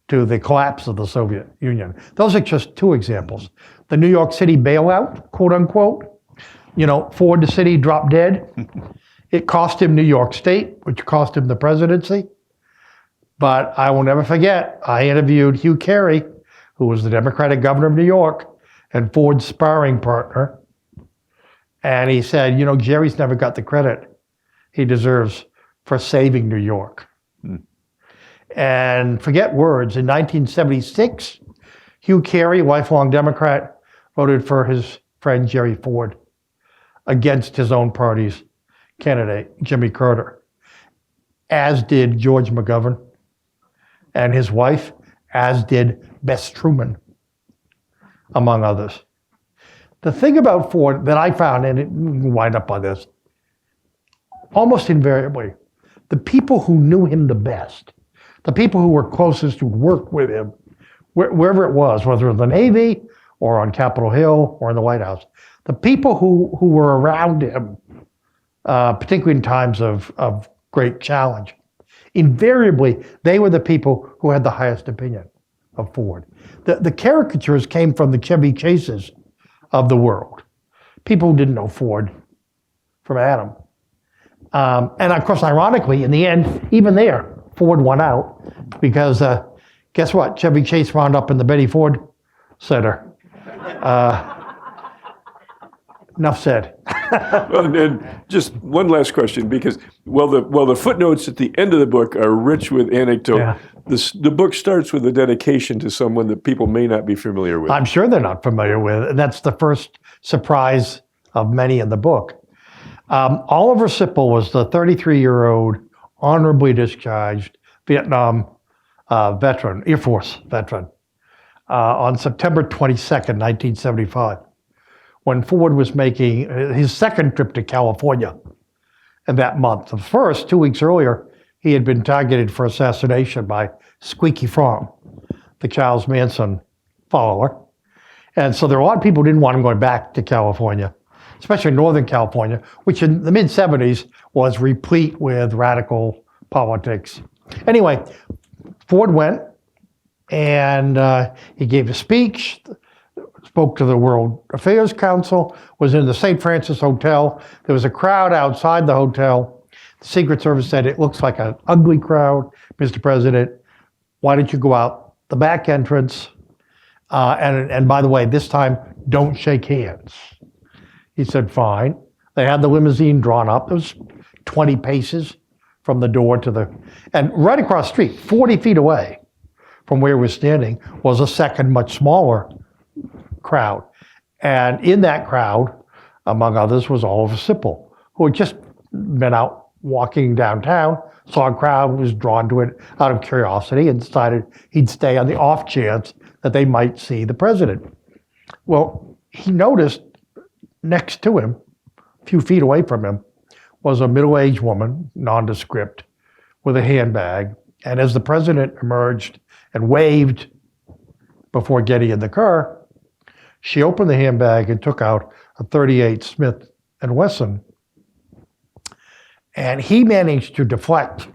to the collapse of the Soviet Union. Those are just two examples. The New York City bailout, quote unquote, Ford, the city, dropped dead. It cost him New York State, which cost him the presidency. But I will never forget, I interviewed Hugh Carey, who was the Democratic governor of New York and Ford's sparring partner. And he said, Jerry's never got the credit he deserves for saving New York. And forget words, in 1976, Hugh Carey, lifelong Democrat, voted for his friend Jerry Ford against his own party's candidate, Jimmy Carter, as did George McGovern and his wife, as did Bess Truman, among others. The thing about Ford that I found, and it wind up on this, almost invariably, the people who knew him the best, the people who were closest, who worked with him, wherever it was, whether in the Navy or on Capitol Hill or in the White House, the people who were around him, particularly in times of great challenge, invariably, they were the people who had the highest opinion of Ford. The caricatures came from the Chevy Chases of the world. People who didn't know Ford from Adam. And of course, ironically, in the end, even there, Ford won out because guess what? Chevy Chase wound up in the Betty Ford Center. Enough said. Well, and just one last question, because the footnotes at the end of the book are rich with anecdote. Yeah. The book starts with a dedication to someone that people may not be familiar with. I'm sure they're not familiar with, and that's the first surprise of many in the book. Oliver Sipple was the 33-year-old honorably discharged Vietnam veteran, Air Force veteran, on September 22nd, 1975, when Ford was making his second trip to California in that month. The first, 2 weeks earlier, he had been targeted for assassination by Squeaky Fromm, the Charles Manson follower. And so there were a lot of people who didn't want him going back to California, especially Northern California, which in the mid-'70s was replete with radical politics. Anyway, Ford went, and he gave a speech. spoke to the World Affairs Council, was in the St. Francis Hotel. There was a crowd outside the hotel. The Secret Service said, it looks like an ugly crowd, Mr. President. Why don't you go out the back entrance? And by the way, this time, don't shake hands. He said, fine. They had the limousine drawn up. It was 20 paces from the door to the, and right across the street, 40 feet away from where we're standing, was a second, much smaller crowd. And in that crowd, among others, was Oliver Sipple, who had just been out walking downtown, saw a crowd, was drawn to it out of curiosity, and decided he'd stay on the off chance that they might see the president. Well, he noticed next to him, a few feet away from him, was a middle-aged woman, nondescript, with a handbag. And as the president emerged and waved before getting in the car, she opened the handbag and took out a .38 Smith & Wesson. And he managed to deflect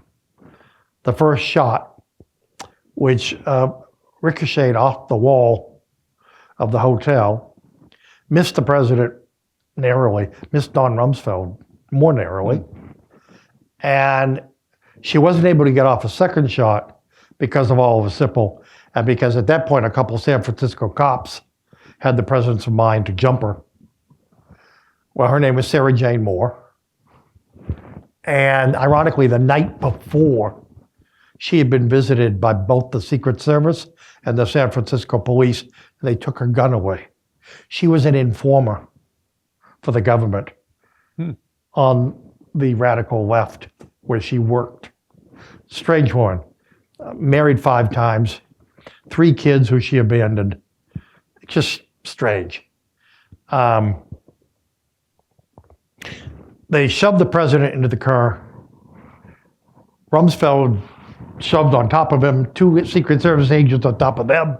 the first shot, which ricocheted off the wall of the hotel, missed the president narrowly, missed Don Rumsfeld more narrowly, and she wasn't able to get off a second shot because of Oliver Sipple, and because at that point a couple of San Francisco cops had the presence of mind to jump her. Well, her name was Sarah Jane Moore, and ironically, the night before, she had been visited by both the Secret Service and the San Francisco police, and they took her gun away. She was an informer for the government on the radical left where she worked. Strange woman, married 5 times, 3 kids who she abandoned. Just strange. They shoved the president into the car. Rumsfeld shoved on top of him, 2 Secret Service agents on top of them.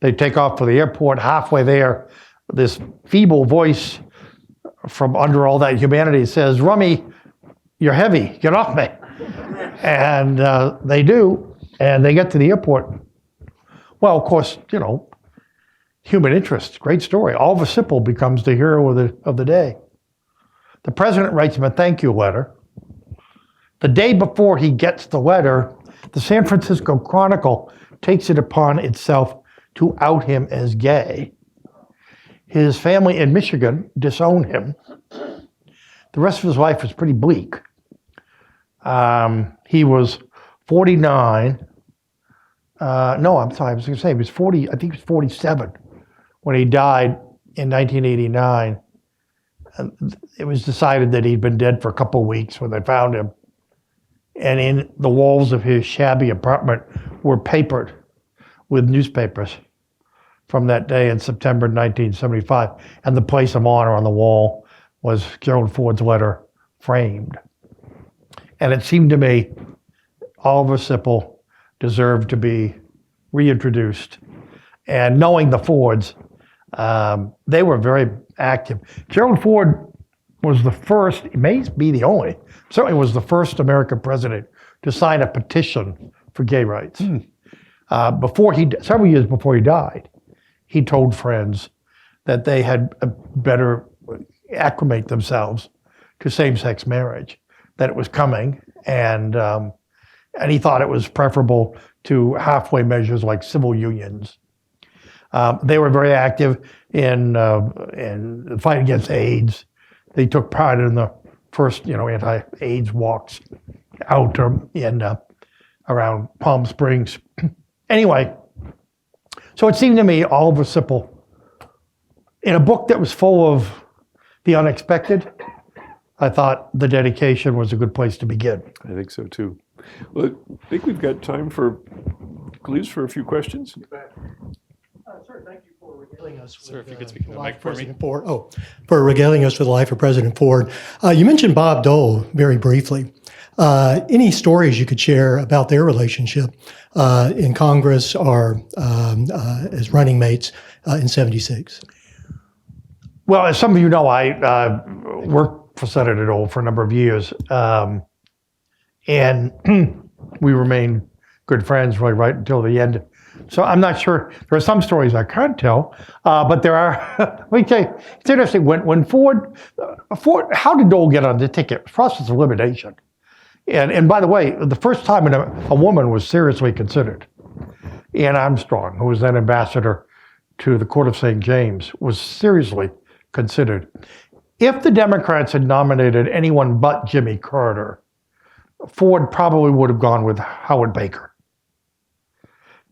They take off for the airport. Halfway there, this feeble voice from under all that humanity says, Rummy, you're heavy, get off me. And they do, and they get to the airport. Well, of course, you know, human interest, great story. Oliver Sipple becomes the hero of the day. The president writes him a thank you letter. The day before he gets the letter, the San Francisco Chronicle takes it upon itself to out him as gay. His family in Michigan disown him. The rest of his life was pretty bleak. He was 49. No, I'm sorry, I was going to say he was 40, I think he was 47 when he died in 1989. It was decided that he'd been dead for a couple of weeks when they found him. And in the walls of his shabby apartment were papered with newspapers from that day in September 1975. And the place of honor on the wall was Gerald Ford's letter framed. And it seemed to me Oliver Sipple deserved to be reintroduced. And knowing the Fords, they were very active. Gerald Ford was the first, it may be the only, certainly was the first American president to sign a petition for gay rights. Several years before he died, he told friends that they had better acclimate themselves to same-sex marriage, that it was coming, and he thought it was preferable to halfway measures like civil unions. They were very active in the fight against AIDS. They took part in the first, anti-AIDS walks out around Palm Springs. Anyway, so it seemed to me Oliver Sipple, in a book that was full of the unexpected, I thought the dedication was a good place to begin. I think so too. Well, I think we've got time for a few questions. Sir, thank you for regaling us Sir, with if you could speak in the life mic for me. President Ford. For regaling us with the life of President Ford. You mentioned Bob Dole very briefly. Any stories you could share about their relationship in Congress or as running mates in '76? Well, as some of you know, I worked for Senator Dole for a number of years, and we remained good friends right until the end So I'm not sure. There are some stories I can't tell, but there are. Let me tell you, it's interesting. When Ford, how did Dole get on the ticket? Process of elimination. And by the way, the first time a woman was seriously considered, Anne Armstrong, who was then ambassador to the Court of St. James, was seriously considered. If the Democrats had nominated anyone but Jimmy Carter, Ford probably would have gone with Howard Baker.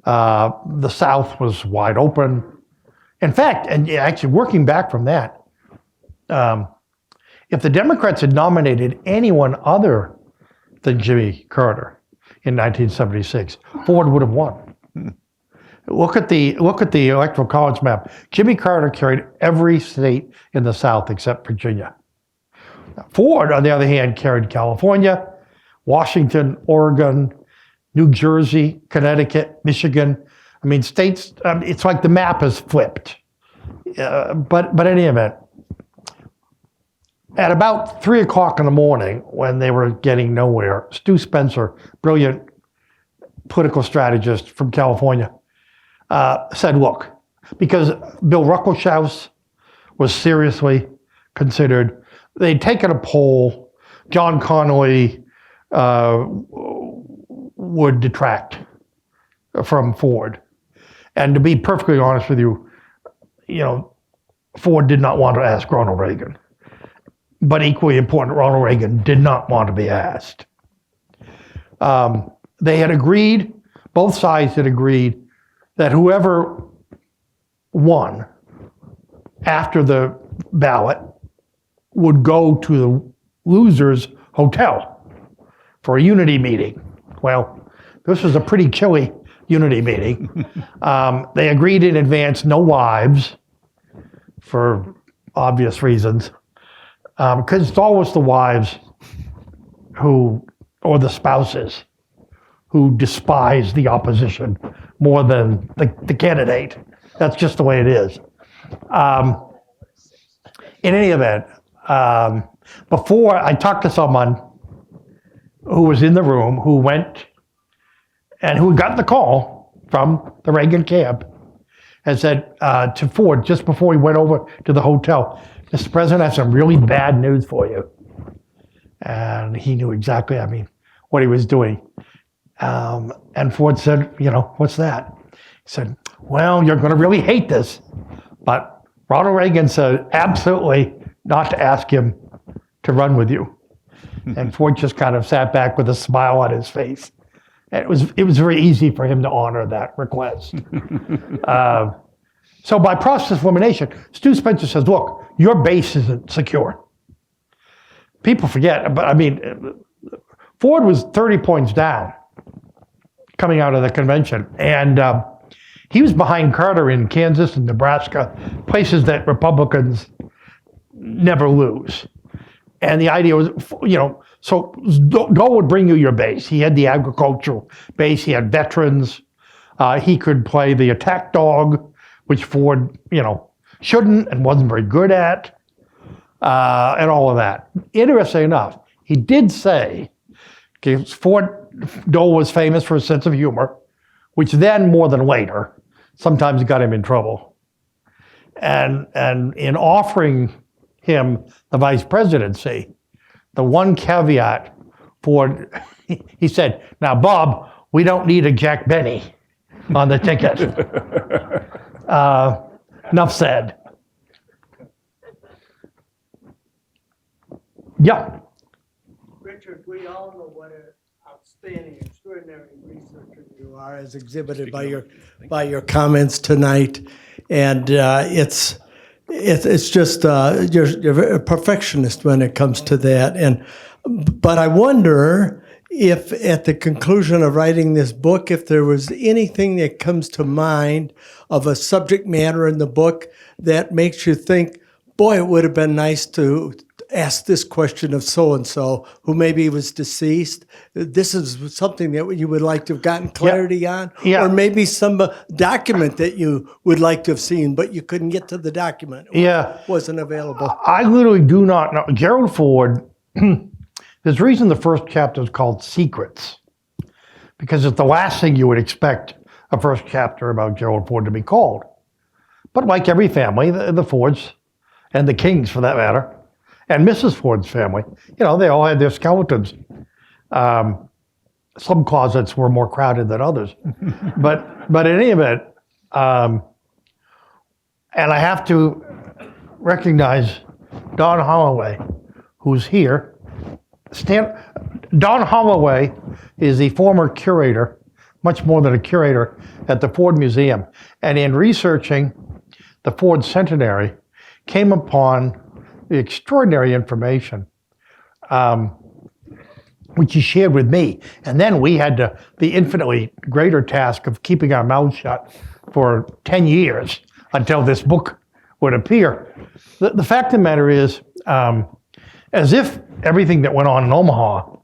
The South was wide open. In fact, and actually working back from that, if the Democrats had nominated anyone other than Jimmy Carter in 1976, Ford would have won. Look at the electoral college map. Jimmy Carter carried every state in the South except Virginia. Ford, on the other hand, carried California, Washington, Oregon, New Jersey, Connecticut, Michigan. I mean, states, it's like the map is flipped. But in any event, at about 3 o'clock in the morning, when they were getting nowhere, Stu Spencer, brilliant political strategist from California, said, look, because Bill Ruckelshaus was seriously considered, they'd taken a poll, John Connolly would detract from Ford. And to be perfectly honest with you, Ford did not want to ask Ronald Reagan. But equally important, Ronald Reagan did not want to be asked. They had agreed, both sides had agreed, that whoever won after the ballot would go to the loser's hotel for a unity meeting. Well, this was a pretty chilly unity meeting. They agreed in advance, no wives, for obvious reasons, because it's always the wives or the spouses who despise the opposition more than the candidate. That's just the way it is. In any event, before I talked to someone who was in the room, who went and who got the call from the Reagan camp and said to Ford, just before he went over to the hotel, Mr. President, I have some really bad news for you. And he knew exactly, what he was doing. And Ford said, what's that? He said, well, you're going to really hate this. But Ronald Reagan said absolutely not to ask him to run with you. And Ford just kind of sat back with a smile on his face. And it was very easy for him to honor that request. So by process of elimination, Stu Spencer says, look, your base isn't secure. People forget, but Ford was 30 points down coming out of the convention. And he was behind Carter in Kansas and Nebraska, places that Republicans never lose. And the idea was, so Dole would bring you your base. He had the agricultural base. He had veterans. He could play the attack dog, which Ford, shouldn't and wasn't very good at, and all of that. Interesting enough, he did say, because Dole was famous for his sense of humor, which then, more than later, sometimes got him in trouble. And in offering him the vice presidency, the one caveat Ford, he said, now, Bob, we don't need a Jack Benny on the ticket. Enough said. Yeah. Richard, we all know what an outstanding, extraordinary researcher you are, as exhibited by your comments tonight, and it's just you're a perfectionist when it comes to that. But I wonder if at the conclusion of writing this book, if there was anything that comes to mind of a subject matter in the book that makes you think, boy, it would have been nice to ask this question of so-and-so who maybe was deceased. This is something that you would like to have gotten clarity on, or maybe some document that you would like to have seen, but you couldn't get to the document. Wasn't available. I literally do not know. Gerald Ford, there's a reason the first chapter is called Secrets, because it's the last thing you would expect a first chapter about Gerald Ford to be called. But like every family, the Fords, and the Kings for that matter, and Mrs. Ford's family, they all had their skeletons. Some closets were more crowded than others. but in any event, and I have to recognize Don Holloway, who's here. Don Holloway is the former curator, much more than a curator, at the Ford Museum. And in researching the Ford centenary, came upon the extraordinary information which he shared with me. And then we had the infinitely greater task of keeping our mouths shut for 10 years until this book would appear. The fact of the matter is, as if everything that went on in Omaha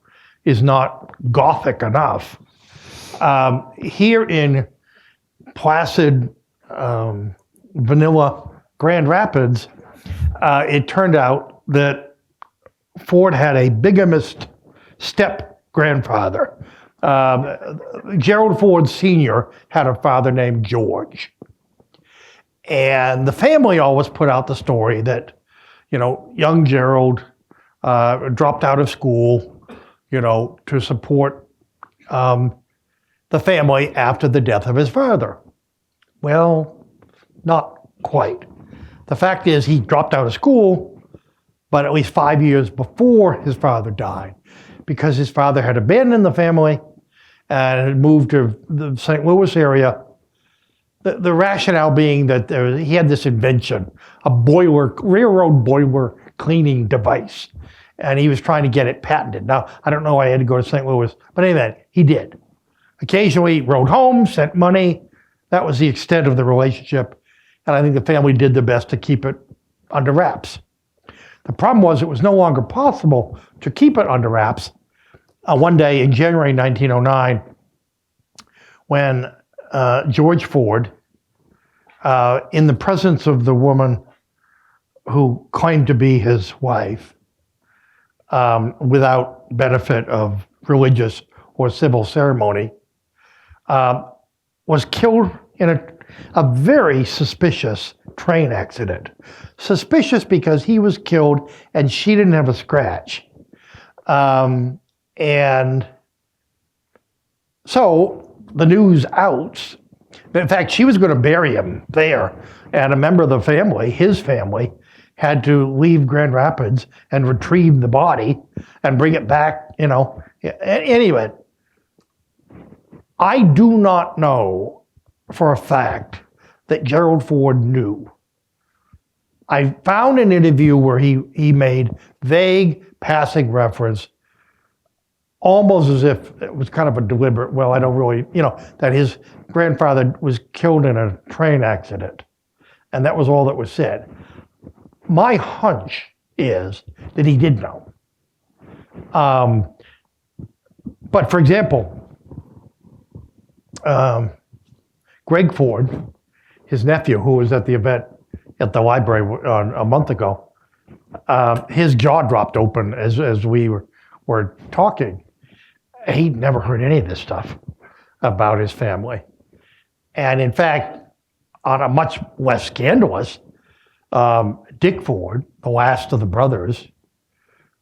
is not Gothic enough, here in placid, vanilla Grand Rapids, it turned out that Ford had a bigamist step-grandfather. Gerald Ford Sr. had a father named George. And the family always put out the story that, young Gerald dropped out of school, to support the family after the death of his father. Well, not quite. The fact is he dropped out of school, but at least 5 years before his father died, because his father had abandoned the family and had moved to the St. Louis area. The rationale being that he had this invention, a railroad boiler cleaning device, and he was trying to get it patented. Now, I don't know why he had to go to St. Louis, but anyway, he did. Occasionally wrote home, sent money. That was the extent of the relationship. And I think the family did their best to keep it under wraps. The problem was it was no longer possible to keep it under wraps. One day in January 1909, when George Ford, in the presence of the woman who claimed to be his wife, without benefit of religious or civil ceremony, was killed in a very suspicious train accident. Suspicious because he was killed and she didn't have a scratch. And so the news outs. In fact, she was going to bury him there. And a member of the family, his family, had to leave Grand Rapids and retrieve the body and bring it back, Anyway, I do not know for a fact that Gerald Ford knew. I found an interview where he made vague passing reference, almost as if it was kind of a deliberate, I don't really, that his grandfather was killed in a train accident. And that was all that was said. My hunch is that he did know. But for example, Greg Ford, his nephew, who was at the event at the library a month ago, his jaw dropped open as we were talking. He'd never heard any of this stuff about his family. And in fact, on a much less scandalous, Dick Ford, the last of the brothers,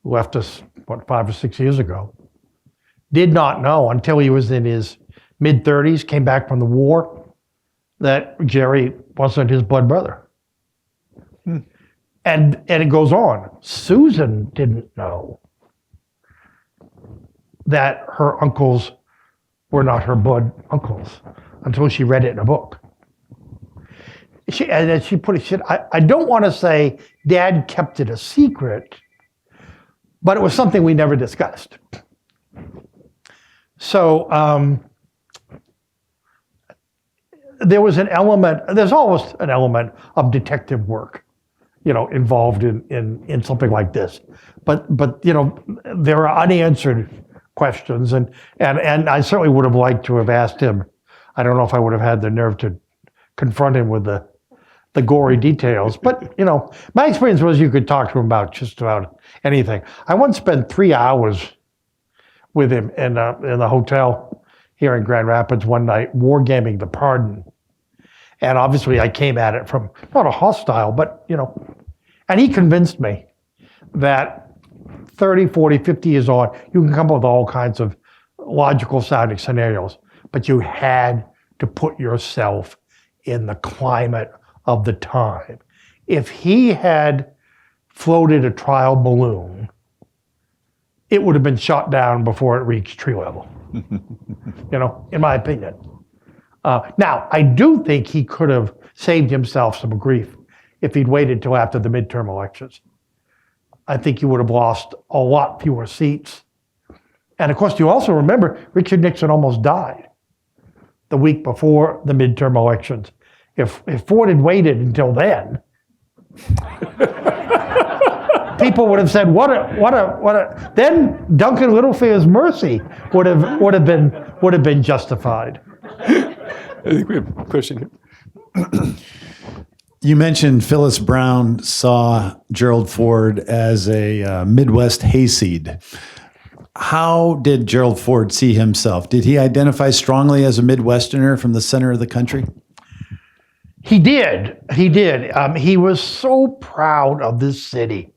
who left us, 5 or 6 years ago, did not know until he was in his mid-30s, came back from the war, that Jerry wasn't his blood brother. And it goes on. Susan didn't know that her uncles were not her blood uncles until she read it in a book. And she put it, I don't want to say Dad kept it a secret, but it was something we never discussed. So there was there's always an element of detective work, involved in something like this. But there are unanswered questions, and I certainly would have liked to have asked him. I don't know if I would have had the nerve to confront him with the gory details, but my experience was you could talk to him about just about anything. I once spent 3 hours with him in the hotel here in Grand Rapids one night, wargaming the pardon. And obviously I came at it from not a hostile, but, and he convinced me that 30, 40, 50 years on, you can come up with all kinds of logical sounding scenarios, but you had to put yourself in the climate of the time. If he had floated a trial balloon, it would have been shot down before it reached tree level, in my opinion. Now, I do think he could have saved himself some grief if he'd waited till after the midterm elections. I think he would have lost a lot fewer seats. And of course, you also remember Richard Nixon almost died the week before the midterm elections. If Ford had waited until then, people would have said, what a. Then Duncan Littlefair's mercy would have been justified. I think we have a question here. You mentioned Phyllis Brown saw Gerald Ford as a Midwest hayseed. How did Gerald Ford see himself? Did he identify strongly as a Midwesterner from the center of the country? He did. He was so proud of this city.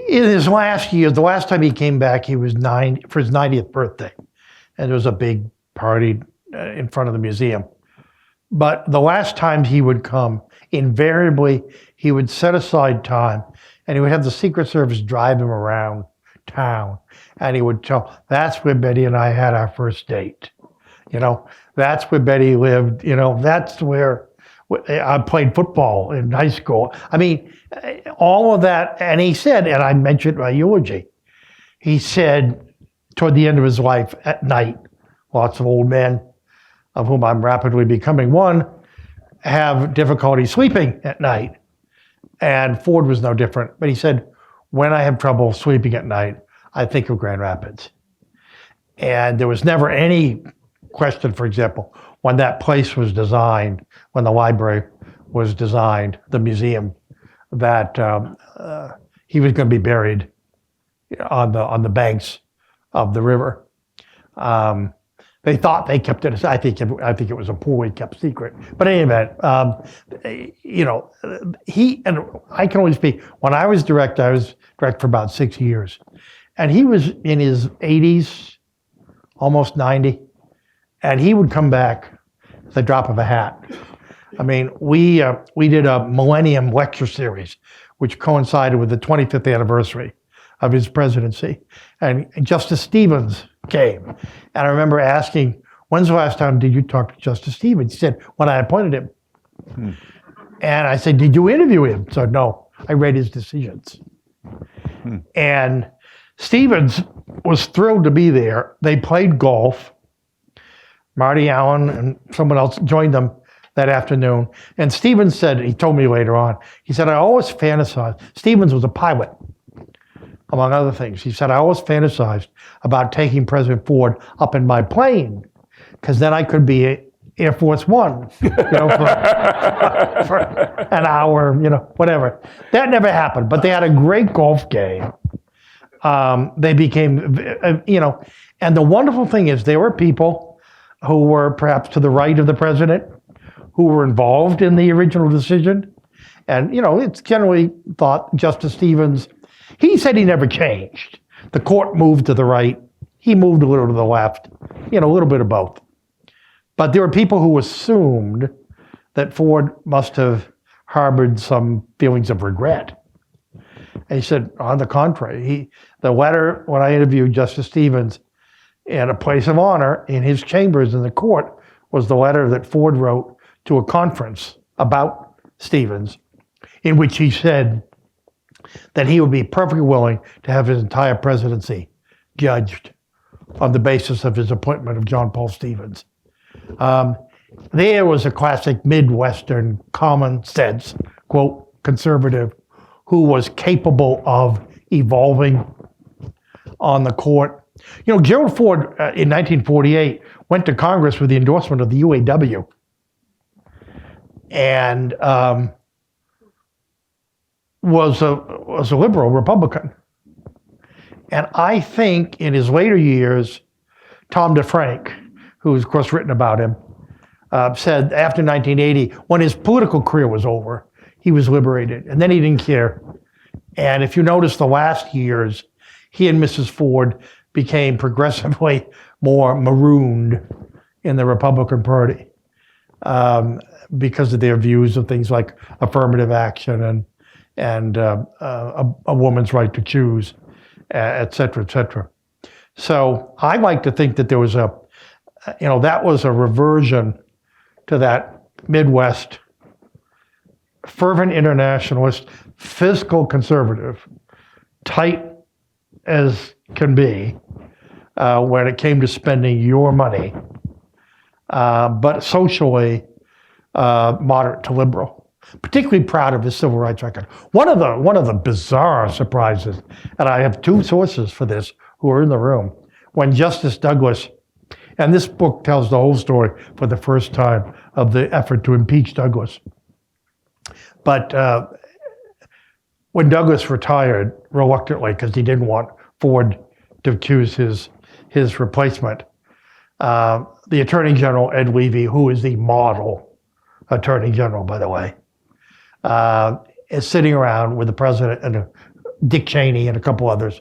In his last years, the last time he came back, he was for his 90th birthday. And there was a big party in front of the museum. But the last time he would come, invariably, he would set aside time and he would have the Secret Service drive him around town. And he would tell, that's where Betty and I had our first date. That's where Betty lived. That's where I played football in high school. I mean, all of that. And he said, and I mentioned my eulogy, he said toward the end of his life at night, lots of old men, of whom I'm rapidly becoming one, have difficulty sleeping at night. And Ford was no different. But he said, when I have trouble sleeping at night, I think of Grand Rapids. And there was never any question, for example, when that place was designed, when the library was designed, the museum, that he was going to be buried on the banks of the river. They thought they kept it. I think it was a poorly kept secret. But in any event, he and I can only speak. When I was direct for about 6 years, and he was in his 80s, almost 90, and he would come back at the drop of a hat. I mean, we did a Millennium Lecture Series, which coincided with the 25th anniversary of his presidency, and Justice Stevens came. And I remember asking, when's the last time did you talk to Justice Stevens? He said, when I appointed him. And I said, did you interview him? So no, I read his decisions. And Stevens was thrilled to be there. They played golf. Marty Allen and someone else joined them that afternoon. And Stevens said, he told me later on, he said, I always fantasized. Stevens was a pilot, among other things. He said, I always fantasized about taking President Ford up in my plane, because then I could be Air Force One, for an hour, whatever. That never happened, but they had a great golf game. They became, and the wonderful thing is there were people who were perhaps to the right of the president who were involved in the original decision. And, it's generally thought Justice Stevens, he said he never changed. The court moved to the right. He moved a little to the left, a little bit of both. But there were people who assumed that Ford must have harbored some feelings of regret. And he said, on the contrary, the letter, when I interviewed Justice Stevens in a place of honor in his chambers in the court, was the letter that Ford wrote to a conference about Stevens, in which he said that he would be perfectly willing to have his entire presidency judged on the basis of his appointment of John Paul Stevens. There was a classic Midwestern common sense, quote, conservative, who was capable of evolving on the court. Gerald Ford in 1948 went to Congress with the endorsement of the UAW. And was a liberal Republican. And I think in his later years, Tom DeFrank, who's of course written about him, said after 1980, when his political career was over, he was liberated, and then he didn't care. And if you notice the last years, he and Mrs. Ford became progressively more marooned in the Republican Party because of their views of things like affirmative action and a woman's right to choose, et cetera, et cetera. So I like to think that there was that was a reversion to that Midwest fervent internationalist, fiscal conservative, tight as can be when it came to spending your money, but socially moderate to liberal. Particularly proud of his civil rights record. One of the bizarre surprises, and I have two sources for this who are in the room, when Justice Douglas, and this book tells the whole story for the first time of the effort to impeach Douglas. But when Douglas retired reluctantly because he didn't want Ford to accuse his replacement, the Attorney General, Ed Levy, who is the model Attorney General, by the way, is sitting around with the president and Dick Cheney and a couple others,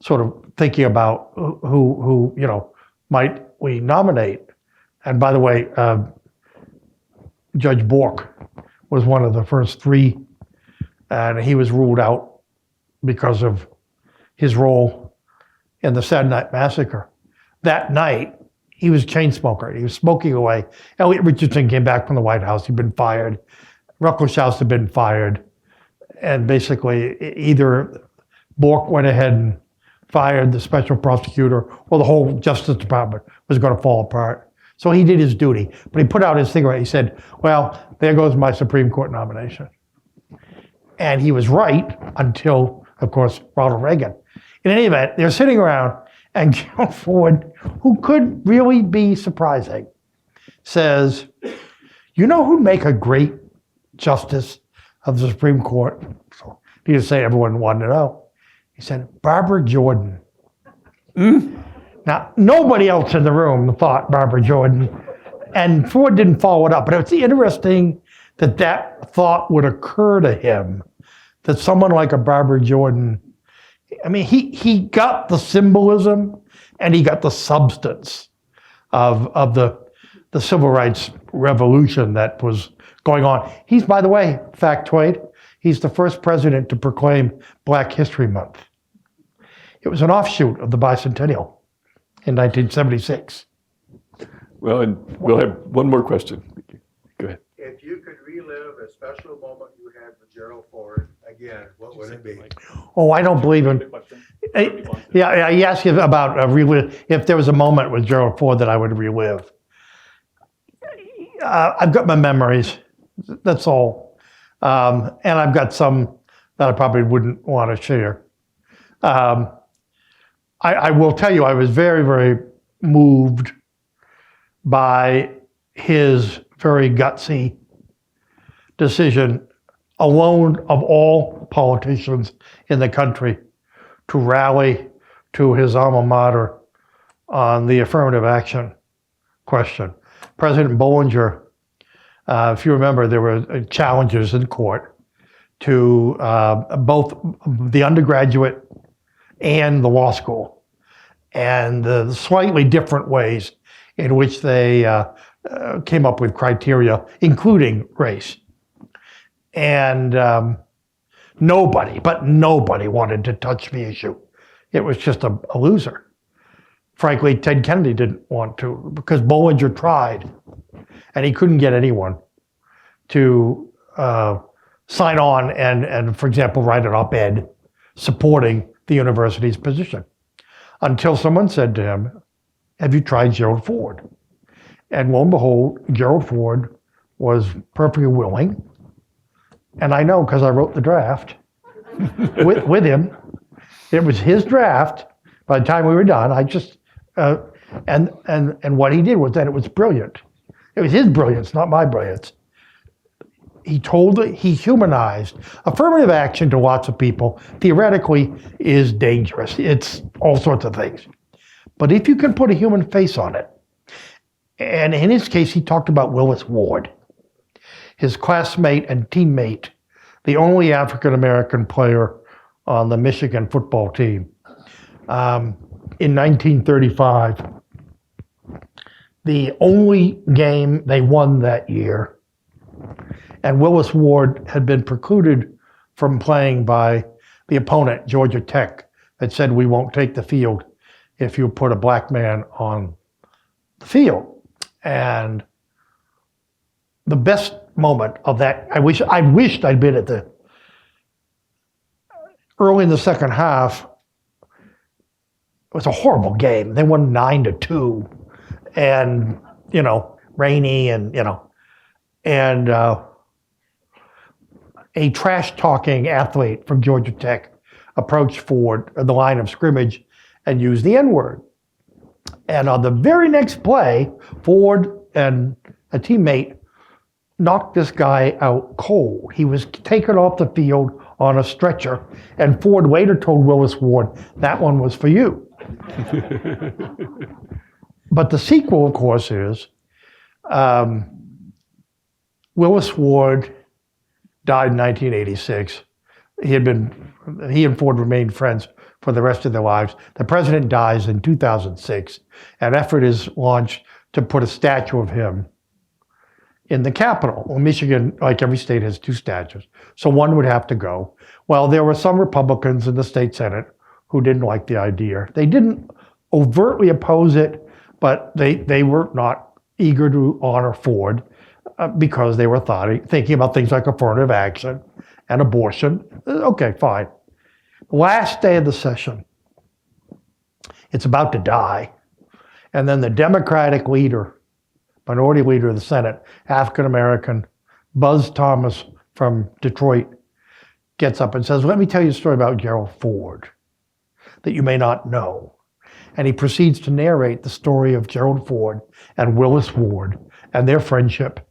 sort of thinking about who might we nominate. And by the way, Judge Bork was one of the first three, and he was ruled out because of his role in the Saturday Night Massacre. That night, he was a chain smoker. He was smoking away. Elliot Richardson came back from the White House. He'd been fired. Ruckelshaus House had been fired. And basically, either Bork went ahead and fired the special prosecutor, or the whole Justice Department was going to fall apart. So he did his duty. But he put out his cigarette. He said, well, there goes my Supreme Court nomination. And he was right until, of course, Ronald Reagan. In any event, they're sitting around, and Gerald Ford, who could really be surprising, says, you know who'd make a great justice of the Supreme Court? So he didn't say everyone wanted to know. He said, Barbara Jordan. Now, nobody else in the room thought Barbara Jordan, and Ford didn't follow it up. But it's interesting that that thought would occur to him, that someone like a Barbara Jordan, I mean, he got the symbolism and he got the substance of the civil rights revolution that was going on. He's, by the way, factoid, he's the first president to proclaim Black History Month. It was an offshoot of the bicentennial in 1976. Well, and we'll have one more question. Go ahead. If you could relive a special moment you had with Gerald Ford again, what would it be? Oh, I don't believe in. Yeah, I asked you about if there was a moment with Gerald Ford that I would relive. I've got my memories. That's all, and I've got some that I probably wouldn't want to share. I will tell you, I was very, very moved by his very gutsy decision, alone of all politicians in the country, to rally to his alma mater on the affirmative action question. President Bollinger, if you remember, there were challenges in court to both the undergraduate and the law school, and the slightly different ways in which they came up with criteria, including race. And nobody wanted to touch the issue. It was just a loser. Frankly, Ted Kennedy didn't want to, because Bollinger tried, and he couldn't get anyone to sign on and, for example, write an op-ed supporting the university's position, until someone said to him, have you tried Gerald Ford? And lo and behold, Gerald Ford was perfectly willing. And I know because I wrote the draft with him. It was his draft. By the time we were done, I just, and what he did was that it was brilliant. It was his brilliance, not my brilliance. He humanized. Affirmative action to lots of people theoretically is dangerous. It's all sorts of things. But if you can put a human face on it, and in his case, he talked about Willis Ward, his classmate and teammate, the only African-American player on the Michigan football team. In 1935, the only game they won that year, and Willis Ward had been precluded from playing by the opponent, Georgia Tech, that said, we won't take the field if you put a black man on the field. And the best moment of that, I wished I'd been at the early in the second half. It was a horrible game. They won 9-2, and rainy, and a trash-talking athlete from Georgia Tech approached Ford at the line of scrimmage and used the N-word. And on the very next play, Ford and a teammate knocked this guy out cold. He was taken off the field on a stretcher, and Ford later told Willis Ward, that one was for you. But the sequel, of course, is Willis Ward died in 1986. He and Ford remained friends for the rest of their lives. The president dies in 2006. An effort is launched to put a statue of him in the Capitol. Well, Michigan, like every state, has 2 statues, so one would have to go. Well, there were some Republicans in the state Senate who didn't like the idea. They didn't overtly oppose it, but they were not eager to honor Ford because they were thinking about things like affirmative action and abortion. Okay, fine. Last day of the session, it's about to die, and then the Democratic leader, minority leader of the Senate, African-American, Buzz Thomas from Detroit, gets up and says, let me tell you a story about Gerald Ford that you may not know. And he proceeds to narrate the story of Gerald Ford and Willis Ward and their friendship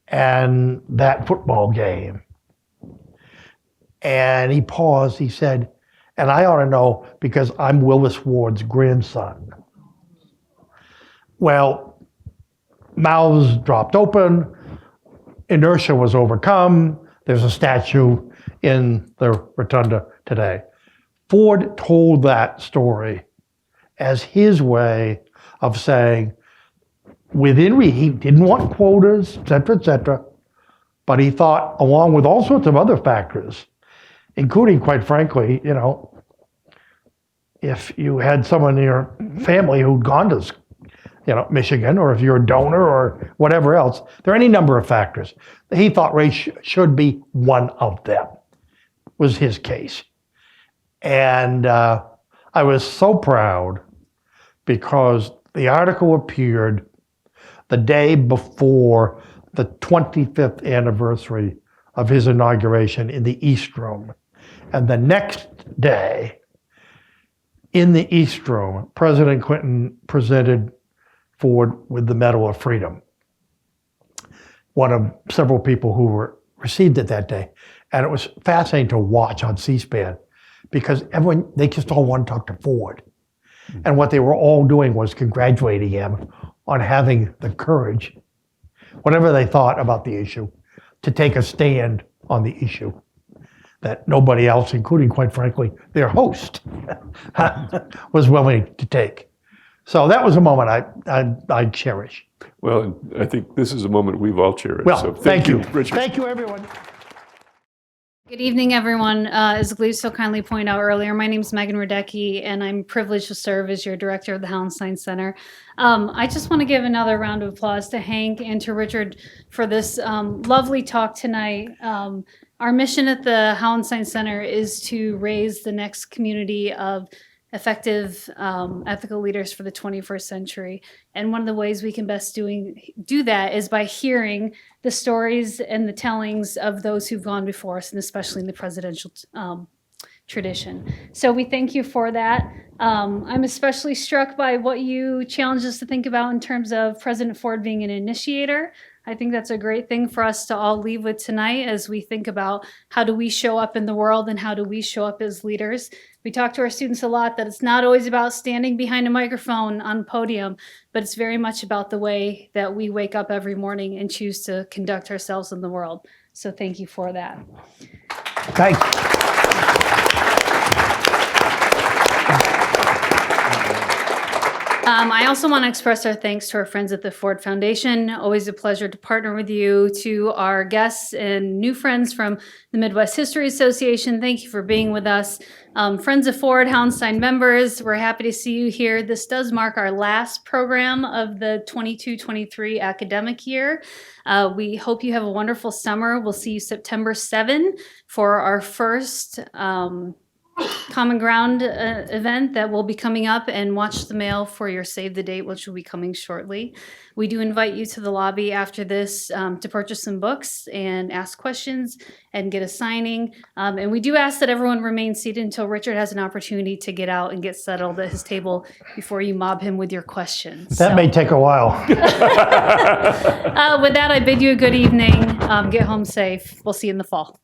and that football game. And he paused, he said, and I ought to know because I'm Willis Ward's grandson. Well, mouths dropped open, inertia was overcome. There's a statue in the rotunda today. Ford told that story as his way of saying, he didn't want quotas, et cetera, but he thought, along with all sorts of other factors, including, quite frankly, if you had someone in your family who'd gone to Michigan, or if you're a donor or whatever else, there are any number of factors. He thought race should be one of them, was his case. And I was so proud because the article appeared the day before the 25th anniversary of his inauguration in the East Room. And the next day, in the East Room, President Clinton presented Ford with the Medal of Freedom, one of several people who received it that day. And it was fascinating to watch on C-SPAN because they just all wanted to talk to Ford. And what they were all doing was congratulating him on having the courage, whatever they thought about the issue, to take a stand on the issue that nobody else, including, quite frankly, their host, was willing to take. So that was a moment I cherish. Well, I think this is a moment we've all cherished. Well, so thank you, Richard. Thank you, everyone. Good evening, everyone. As Glee so kindly pointed out earlier, my name is Megan Radecki, and I'm privileged to serve as your director of the Hauenstein Center. I just want to give another round of applause to Hank and to Richard for this lovely talk tonight. Our mission at the Hauenstein Center is to raise the next community of effective ethical leaders for the 21st century. And one of the ways we can best do that is by hearing the stories and the tellings of those who've gone before us, and especially in the presidential tradition. So we thank you for that. I'm especially struck by what you challenged us to think about in terms of President Ford being an initiator. I think that's a great thing for us to all leave with tonight as we think about how do we show up in the world and how do we show up as leaders. We talk to our students a lot that it's not always about standing behind a microphone on podium, but it's very much about the way that we wake up every morning and choose to conduct ourselves in the world. So thank you for that. Thanks. I also want to express our thanks to our friends at the Ford Foundation. Always a pleasure to partner with you. To our guests and new friends from the Midwest History Association, thank you for being with us. Friends of Ford, Hauenstein members, we're happy to see you here. This does mark our last program of the 22-23 academic year. We hope you have a wonderful summer. We'll see you September 7 for our first Common Ground event that will be coming up, and watch the mail for your save the date, which will be coming shortly. We do invite you to the lobby after this to purchase some books and ask questions and get a signing. And we do ask that everyone remain seated until Richard has an opportunity to get out and get settled at his table before you mob him with your questions. That may take a while. With that, I bid you a good evening. Get home safe. We'll see you in the fall.